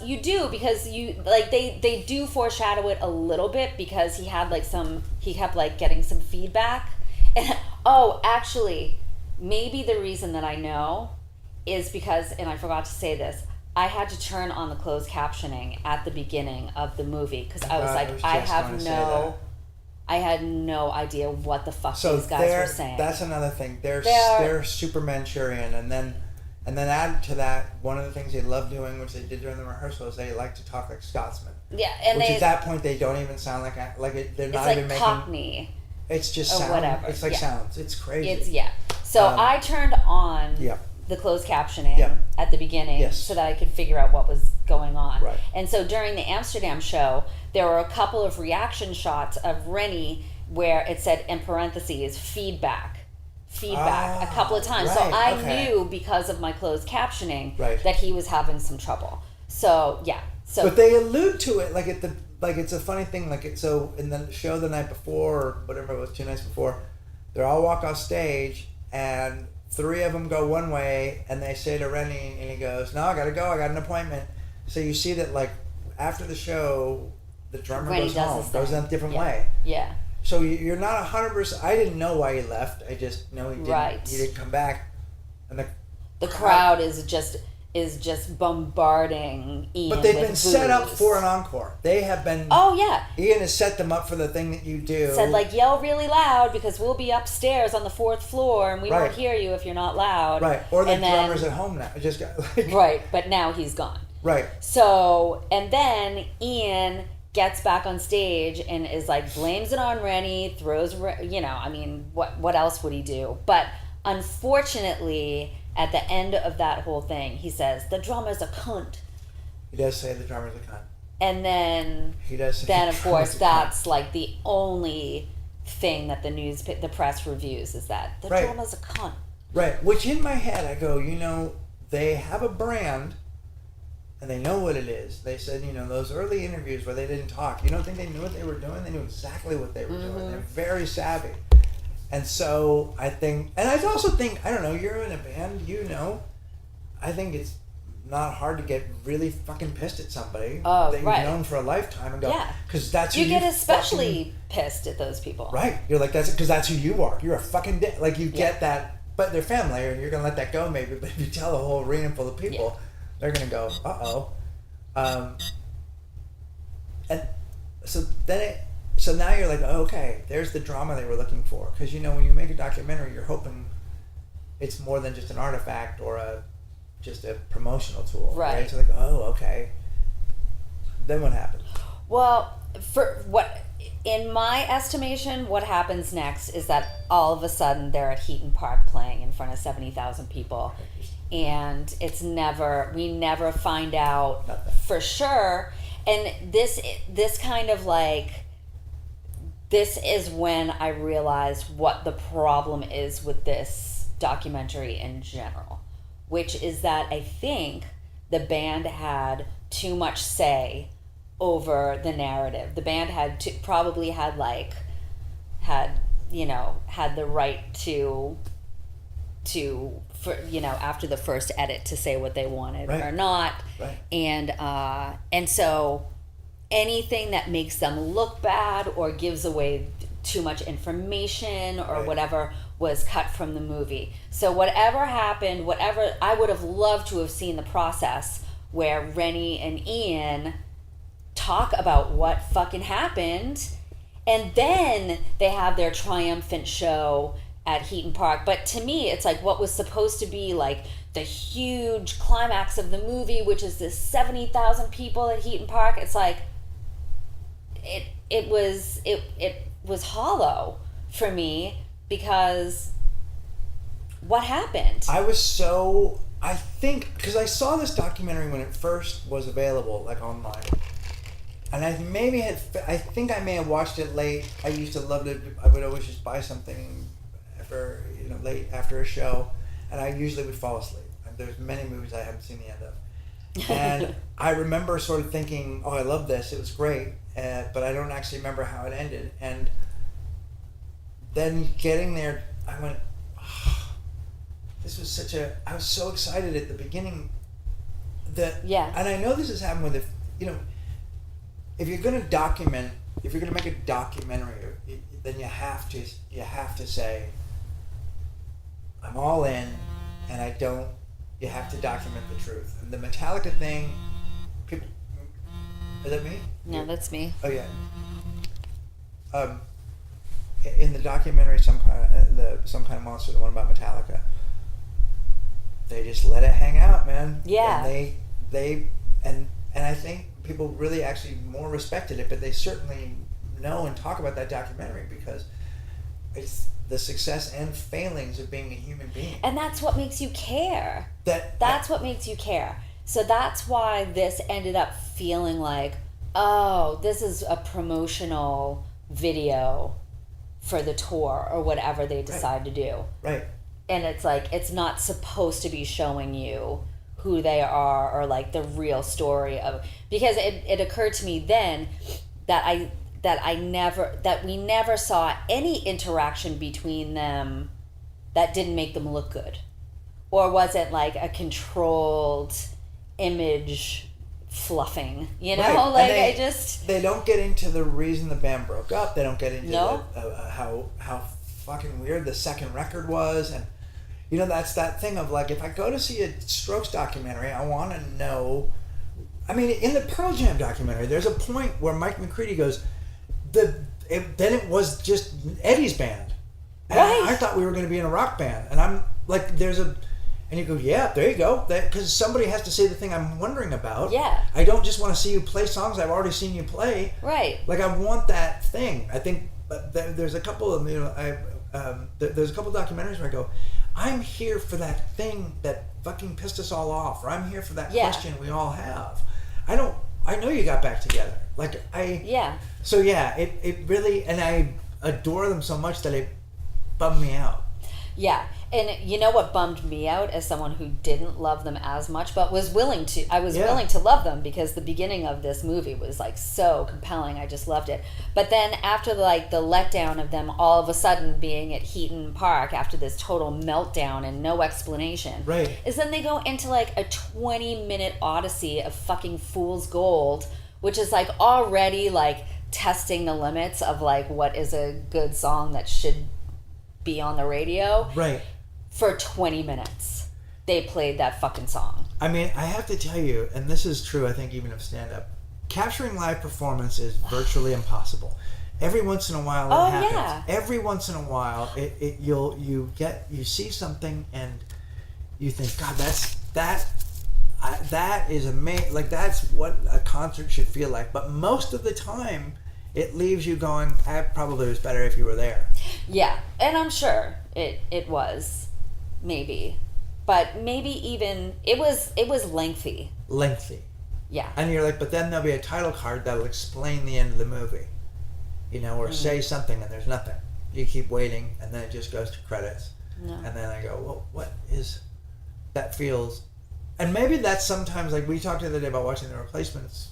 you like they do foreshadow it a little bit, because he kept like getting some feedback, and actually maybe the reason that I know is because, and I forgot to say this, I had to turn on the closed captioning at the beginning of the movie, because I was like, I had no idea what the fuck these guys were saying.
That's another thing. They're super Manchurian, and then add to that, one of the things they love doing, which they did during the rehearsals, they like to talk like Scotsmen.
Yeah, and
at that point they don't even sound like it. They're not even making
Cockney.
It's just sound.
Whatever.
It's like sounds. It's crazy.
So I turned on the closed captioning at the beginning so that I could figure out what was going on.
Right.
And so during the Amsterdam show, there were a couple of reaction shots of Rennie where it said in parentheses feedback a couple of times. So I knew, because of my closed captioning, that he was having some trouble. So
but they allude to it like it's a funny thing, so in the show the night before, or whatever it was, 2 nights before, they all walk off stage and 3 of them go one way, and they say to Rennie, and he goes, "No, I gotta go, I got an appointment." So you see that like after the show, the drummer
Rennie
goes home, goes in a different
way.
way.
Yeah.
So you're not 100%. I didn't know why he left. I just know he didn't.
Right.
He didn't come back, and
the crowd is just bombarding Ian.
But they've
with
been set up
booze.
for an encore. They have been.
Oh yeah.
Ian has set them up for the thing that you do.
Said like, yell really loud, because we'll be upstairs on the 4th floor, and we won't hear you if you're not loud.
Right. Or the drummer's at home now. Just got
right, but now he's gone.
Right.
So, and then Ian gets back on stage and is like, blames it on Rennie, throws, I mean, what else would he do? But unfortunately, at the end of that whole thing, he says, the drummer's a cunt.
He does say the drummer's a cunt.
And then,
he does say
then of course, that's like the only thing that the press reviews, is that the drummer's a cunt.
Right. Which in my head, I go, they have a brand, and they know what it is. They said, those early interviews where they didn't talk, you don't think they knew what they were doing? They knew exactly what they were doing. They're very savvy. And so I think, and I also think, I don't know, you're in a band, I think it's not hard to get really fucking pissed at somebody that you've known for a lifetime and go, because that's who
you get especially pissed at those people.
Right. You're like, that's because that's who you are. You're a fucking dick. Like, you get that, but they're family, and you're going to let that go maybe, but if you tell a whole arena full of people, they're going to go, uh-oh. And so now you're like, oh, okay, there's the drama they were looking for. Because, when you make a documentary, you're hoping it's more than just an artifact or just a promotional tool. Right. So like, oh, okay. Then what happens?
Well, in my estimation, what happens next is that all of a sudden they're at Heaton Park playing in front of 70,000 people. And we never find out for sure. And this kind of like, this is when I realized what the problem is with this documentary in general, which is that I think the band had too much say over the narrative. The band had the right to after the first edit to say what they wanted or not. Right. And so anything that makes them look bad or gives away too much information or whatever was cut from the movie. So whatever happened, I would have loved to have seen the process where Rennie and Ian talk about what fucking happened, and then they have their triumphant show at Heaton Park. But to me, it's like what was supposed to be like the huge climax of the movie, which is this 70,000 people at Heaton Park. It's like it was hollow for me, because what happened?
I think because I saw this documentary when it first was available, like online, and I think I may have watched it late. I used to love it. I would always just buy something for late after a show, and I usually would fall asleep. There's many movies I haven't seen the end of, and I remember sort of thinking, "Oh, I love this. It was great," but I don't actually remember how it ended. And then getting there, I went, oh, "This was such a." I was so excited at the beginning. And I know this has happened with if you're going to make a documentary, then you have to say, I'm all in, and you have to document the truth. And the Metallica thing, people, is that me?
No, that's me.
Oh yeah. In the documentary, some kind of monster, the one about Metallica, they just let it hang out, man.
Yeah.
And I think people really actually more respected it, but they certainly know and talk about that documentary because it's the success and failings of being a human being.
And that's what makes you care. That's what makes you care. So that's why this ended up feeling like, oh, this is a promotional video for the tour or whatever they decide to do.
Right.
And it's like, it's not supposed to be showing you who they are or like the real story of, because it occurred to me then that we never saw any interaction between them that didn't make them look good, or was it like a controlled image fluffing,
Right.
And
they don't get into the reason the band broke up. They don't get into how fucking weird the second record was. And that's that thing of like, if I go to see a Strokes documentary, I want to know. I mean, in the Pearl Jam documentary, there's a point where Mike McCready goes, then it was just Eddie's band. And
Right.
I thought we were going to be in a rock band. And I'm like, and you go, yeah, there you go. Because somebody has to say the thing I'm wondering about.
Yeah.
I don't just want to see you play songs I've already seen you play.
Right.
Like, I want that thing. I think there's a couple of, there's a couple of documentaries where I go, I'm here for that thing that fucking pissed us all off, or I'm here for that question we all have. I know you got back together. So yeah, it really, and I adore them so much that it bummed me out.
Yeah. And you know what bummed me out as someone who didn't love them as much, but was willing to. I was willing to love them because the beginning of this movie was like so compelling. I just loved it. But then after the letdown of them all of a sudden being at Heaton Park after this total meltdown and no explanation,
right,
is then they go into like a 20-minute odyssey of fucking Fool's Gold, which is like already like testing the limits of like what is a good song that should be on the radio.
Right.
For 20 minutes, they played that fucking song.
I mean, I have to tell you, and this is true, I think, even of stand-up, capturing live performance is virtually impossible. Every once in a while it happens.
Yeah.
Every once in a while, you see something and you think, God, that is amazing. Like, that's what a concert should feel like. But most of the time, it leaves you going, that probably was better if you were there.
Yeah, and I'm sure it was. Maybe, but maybe even it was lengthy. Yeah.
And you're like, but then there'll be a title card that'll explain the end of the movie, or say something and there's nothing. You keep waiting and then it just goes to credits.
No.
And then I go, well, what is that feels? And maybe that's sometimes, like we talked the other day about watching the Replacements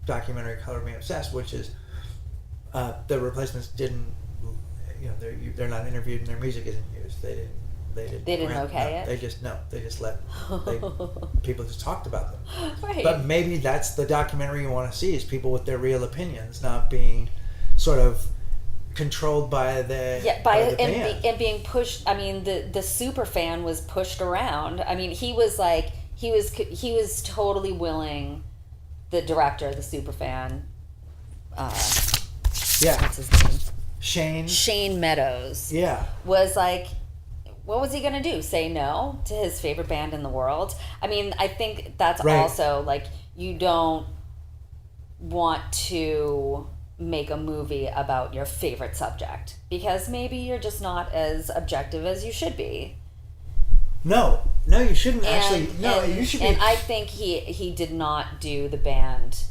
documentary Color Me Obsessed, which is the Replacements didn't, they're not interviewed and their music isn't used. They didn't
okay it?
They just let people just talked about them.
Right.
But maybe that's the documentary you want to see, is people with their real opinions, not being sort of controlled by the band.
And being pushed. I mean, the super fan was pushed around. I mean, he was totally willing. The director, the super fan. What's his name? Shane Meadows.
Yeah.
Was like, what was he going to do? Say no to his favorite band in the world? I mean, I think that's also like, you don't want to make a movie about your favorite subject because maybe you're just not as objective as you should be.
No, you shouldn't actually. No, you should be.
And I think he did not do the band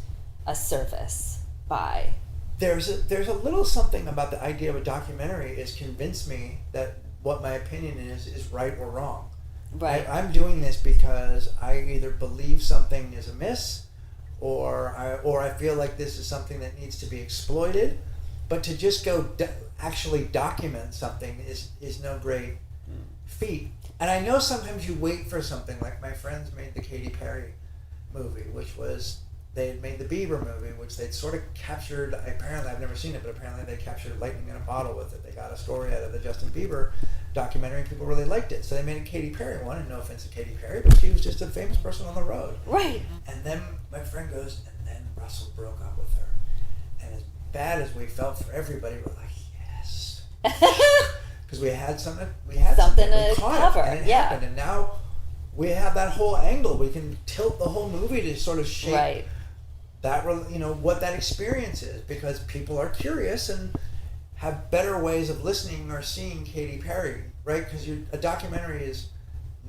a service by.
There's a little something about the idea of a documentary is convinced me that what my opinion is right or wrong.
Right.
I'm doing this because I either believe something is amiss, or I feel like this is something that needs to be exploited. But to just go actually document something is no great feat. And I know sometimes you wait for something, like my friends made the Katy Perry movie, which was, they had made the Bieber movie, which they'd sort of captured, apparently, I've never seen it, but apparently they captured lightning in a bottle with it. They got a story out of the Justin Bieber documentary and people really liked it. So they made a Katy Perry one, and no offense to Katy Perry, but she was just a famous person on the road.
Right.
And then my friend goes, and then Russell broke up with her. And as bad as we felt for everybody, we're like, yes. Because we had something
to
we caught it,
cover,
and it
yeah.
happened. And now we have that whole angle. We can tilt the whole movie to sort of shape
Right.
that, what that experience is, because people are curious and have better ways of listening or seeing Katy Perry, right? Because a documentary is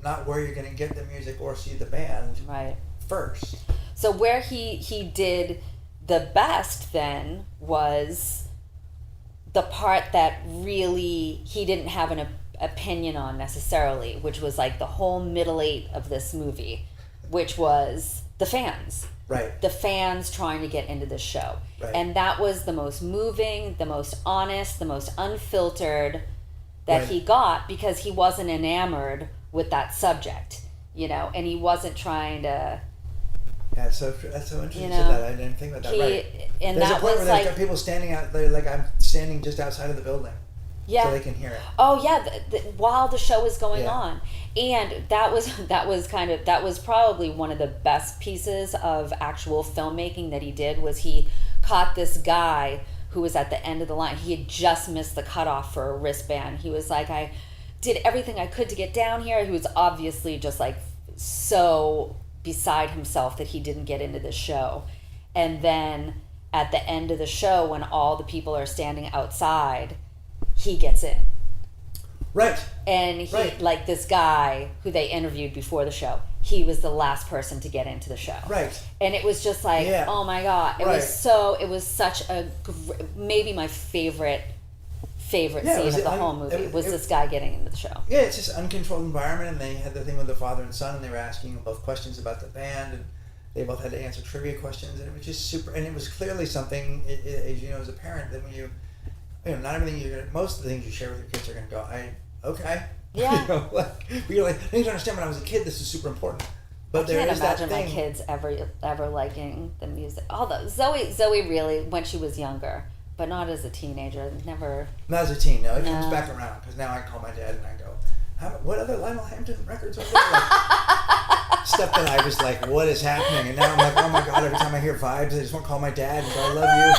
not where you're going to get the music or see the band
Right.
first.
So where he did the best then was the part that really he didn't have an opinion on necessarily, which was like the whole middle eight of this movie, which was the fans.
Right.
The fans trying to get into the show.
Right.
And that was the most moving, the most honest, the most unfiltered that
Right.
he got, because he wasn't enamored with that subject, and he wasn't trying to.
Yeah, that's so interesting
You
you said
know,
that. I didn't think about that. Right.
And
There's
that
a point
was
where there's
like,
got people standing out there, like I'm standing just outside of the building,
yeah.
so they can hear it.
Oh yeah, while the show was going
Yeah.
on, and that was probably one of the best pieces of actual filmmaking that he did. Was he caught this guy who was at the end of the line. He had just missed the cutoff for a wristband. He was like, I did everything I could to get down here. He was obviously just like so beside himself that he didn't get into the show. And then at the end of the show, when all the people are standing outside, he gets in.
Right.
And he,
Right.
like this guy who they interviewed before the show, he was the last person to get into the show.
Right.
And it was just like,
Yeah.
oh my God. It
Right.
was such a, maybe my favorite
Yeah,
scene
it was
of the
un-
whole movie
it-
was
it-
this guy getting into the show.
Yeah, it's just uncontrolled environment, and they had the thing with the father and son, and they were asking them both questions about the band, and they both had to answer trivia questions, and it was just super. And it was clearly something, as you know, as a parent, that when not everything most of the things you share with your kids are going to go, okay.
Yeah.
But you're like, I need to understand. When I was a kid, this is super important. But
I
there
can't
is that
imagine my
thing.
kids ever liking the music. Although Zoe really, when she was younger, but not as a teenager, never.
Not as a teen, no. It
No.
comes back around, because now I call my dad and I go, what other Lionel Hampton records are there? Like, stuff that I was like, what is happening? And now I'm like, oh my God, every time I hear Vibes, I just want to call my dad and go, I love you.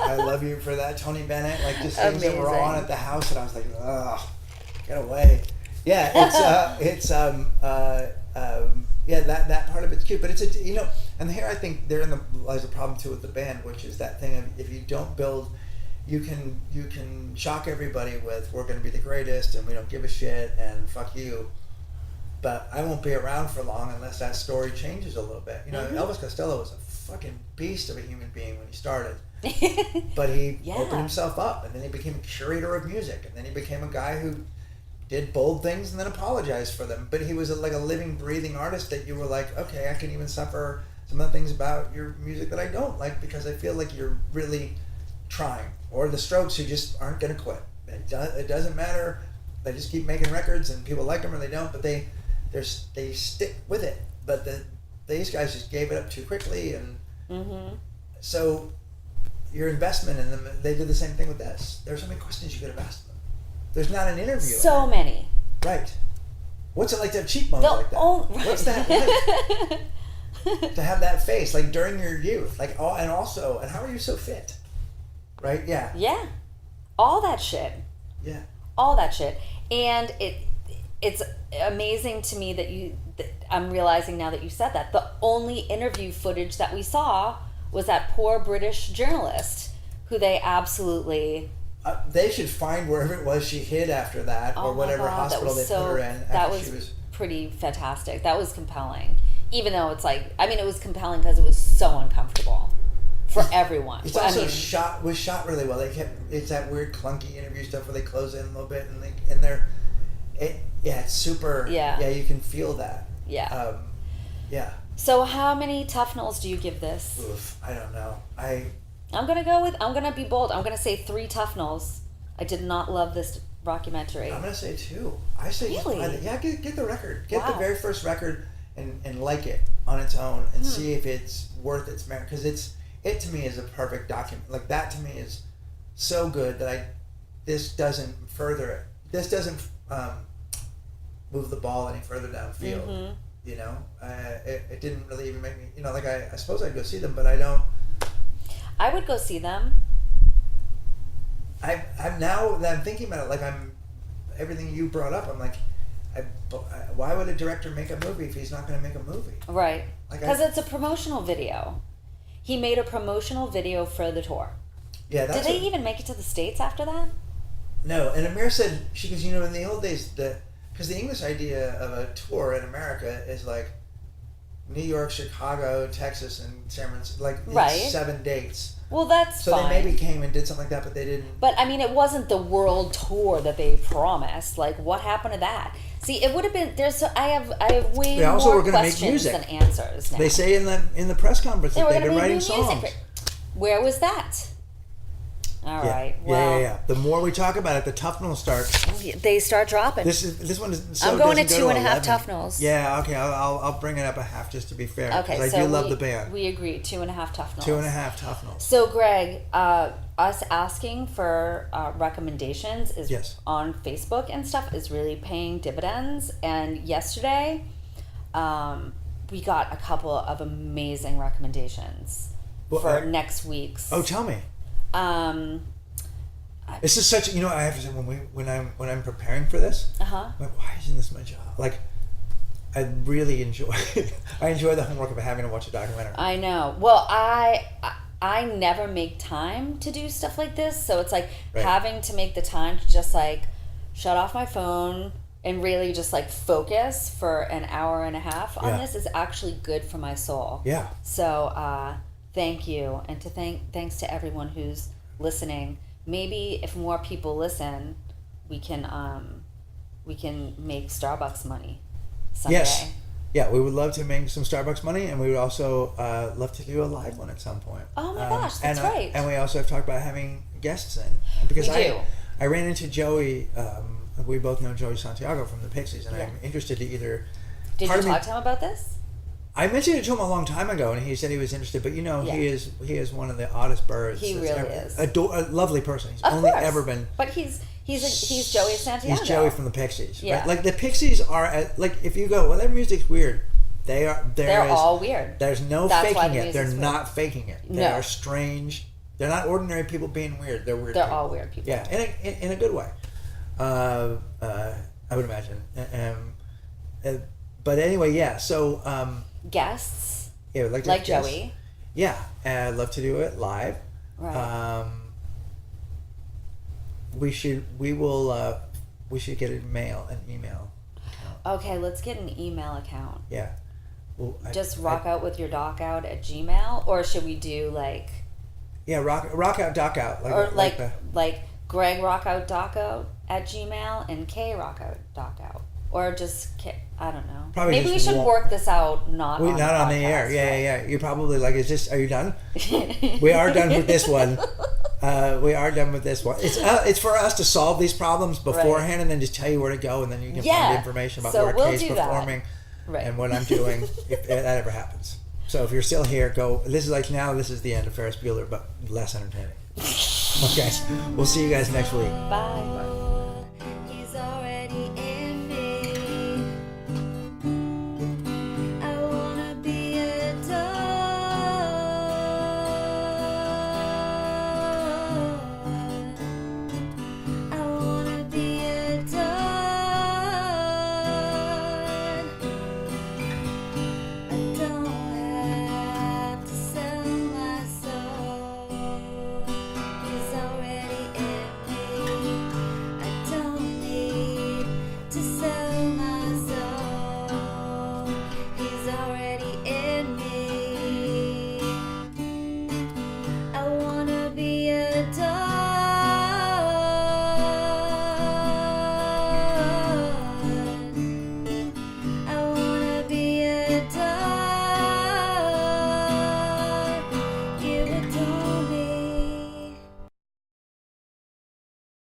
I love you for that. Tony Bennett, like just things that were on
Amazing.
at the house, and I was like, ugh, get away. Yeah, yeah, that part of it's cute, but it's and here I think there's a problem too with the band, which is that thing of, if you don't build, you can shock everybody with, we're going to be the greatest and we don't give a shit and fuck you, but I won't be around for long unless that story changes a little bit. Elvis Costello was a fucking beast of a human being when he started, but he
Yeah.
opened himself up, and then he became a curator of music, and then he became a guy who did bold things and then apologized for them. But he was like a living, breathing artist that you were like, okay, I can even suffer some of the things about your music that I don't like, because I feel like you're really trying. Or the Strokes, who just aren't going to quit. It doesn't matter. They just keep making records, and people like them or they don't, but they stick with it. But these guys just gave it up too quickly, and so your investment in them, they did the same thing with this. There's so many questions you could have asked them. There's not an interview.
So many.
Right. What's it like to have cheekbones like that? What's that like? To have that face, like during your youth, and how are you so fit? Right? Yeah.
Yeah. All that shit.
Yeah.
All that shit. And it's amazing to me that I'm realizing now that you said that, the only interview footage that we saw was that poor British journalist who they absolutely...
They should find wherever it was she hid after that, or whatever hospital they put her in.
That was pretty fantastic. That was compelling. Even though it's like, it was compelling because it was so uncomfortable. for everyone.
It's
I
also
mean,
shot really well. It's that weird clunky interview stuff where they close in a little bit and it's super.
Yeah.
Yeah, you can feel that.
Yeah.
Yeah.
So how many Tufnels do you give this?
Oof, I don't know.
I'm gonna be bold. I'm gonna say 3 Tufnels. I did not love this documentary.
I'm gonna say 2. I say
Really?
get the record. Get the
Wow.
very first record and like it on its own and see if it's worth its merit, because it to me is a perfect document. Like that to me is so good that this doesn't further it. This doesn't move the ball any further downfield.
Mm-hmm.
You know, it didn't really even make me. You know, like I suppose I'd go see them, but I don't.
I would go see them.
I'm now that I'm thinking about it, like everything you brought up. I'm like, why would a director make a movie if he's not going to make a movie?
Right.
Like
Because it's a promotional video. He made a promotional video for the tour.
Yeah.
Did they even make it to the States after that?
No, and Amir said she goes, you know, in the old days, because the English idea of a tour in America is like New York, Chicago, Texas, and San Francisco, like
Right.
7 dates.
Well, that's
So
fine.
they maybe came and did something like that, but they didn't.
But I mean, it wasn't the world tour that they promised. Like, what happened to that? See, it would have been. I have way
They also
more
were gonna make
questions
music.
than answers now.
They say in the press conference
They
that
were
they've
going
been
to
writing
make new
songs.
music. Where was that? All
Yeah.
right.
Yeah,
Well,
yeah. The more we talk about it, the Tufnell starts.
they start dropping.
This one is. So
I'm going to
doesn't go
2.5
11.
Tufnells.
Yeah. Okay. I'll bring it up a half just to be fair.
Okay,
Because
so
I do love the band.
We agree. 2.5 Tufnells.
2.5 Tufnells.
So, Greg, us asking for recommendations is
Yes.
on Facebook and stuff is really paying dividends. And yesterday, we got a couple of amazing recommendations
Well,
for next week's.
Oh, tell me. This is such. You know, I have to say when I'm preparing for this,
Uh-huh.
I'm like, why isn't this my job? Like, I really enjoy. I enjoy the homework of having to watch a documentary.
I know. Well, I never make time to do stuff like this, so it's like
Right.
having to make the time to just like shut off my phone and really just like focus for an hour and a half on
Yeah.
this is actually good for my soul.
Yeah.
So thank you, and thanks to everyone who's listening. Maybe if more people listen, we can make Starbucks money someday.
Yes. Yeah, we would love to make some Starbucks money, and we would also love to do a live one at some point.
Oh my gosh, that's
and,
right.
And we also have talked about having guests in. Because
We do.
I ran into Joey, we both know Joey Santiago from the Pixies, and
Yeah.
I'm interested to either...
Did
part
you
of me-
talk to him about this?
I mentioned it to him a long time ago, and he said he was interested. But you know,
Yeah.
he is one of the oddest birds.
He
that's
really
ever-
is.
A lovely person. He's
Of
only
course.
ever been.
But he's Joey Santiago.
He's Joey from the Pixies.
Yeah.
Right? Like the Pixies are like if you go, well, their music's weird. They're
all weird.
There's no
That's why
faking
the
it. They're
music's
not faking it. They
No.
are strange. They're not ordinary people being weird. They're weird.
They're
people.
all weird people.
Yeah, in a good way. I would imagine. But anyway, yeah. So
Guests
yeah, we'd like to
like
have guests.
Joey.
Yeah, and I'd love to do it live.
Right.
We should get an email account.
Okay, let's get an email account.
Yeah. Well,
Just rock out with your doc out at Gmail, or should we do like
Yeah, rock out, dock out.
or like
the,
Greg rock out doc out at Gmail and K rock out doc out, or just K, I don't know.
Probably
Maybe we
just
should
one-
work this out not on
not on the air.
podcast,
Yeah,
right?
yeah. You're probably like, are you done? We are done with this one. We are done with this one. It's for us to solve these problems beforehand, and then just tell you where to go, and then you can
Yeah.
find information about
So
where
we'll
Kay's
do that.
performing
Right.
and what I'm doing if that ever happens. So if you're still here, go. This is like now. This is the end of Ferris Bueller, but less entertaining. Okay, we'll see you guys next week.
Bye.
He's already in me. I wanna be a dog. I wanna be a dog. I don't have to sell my soul. He's already in me. I don't need to sell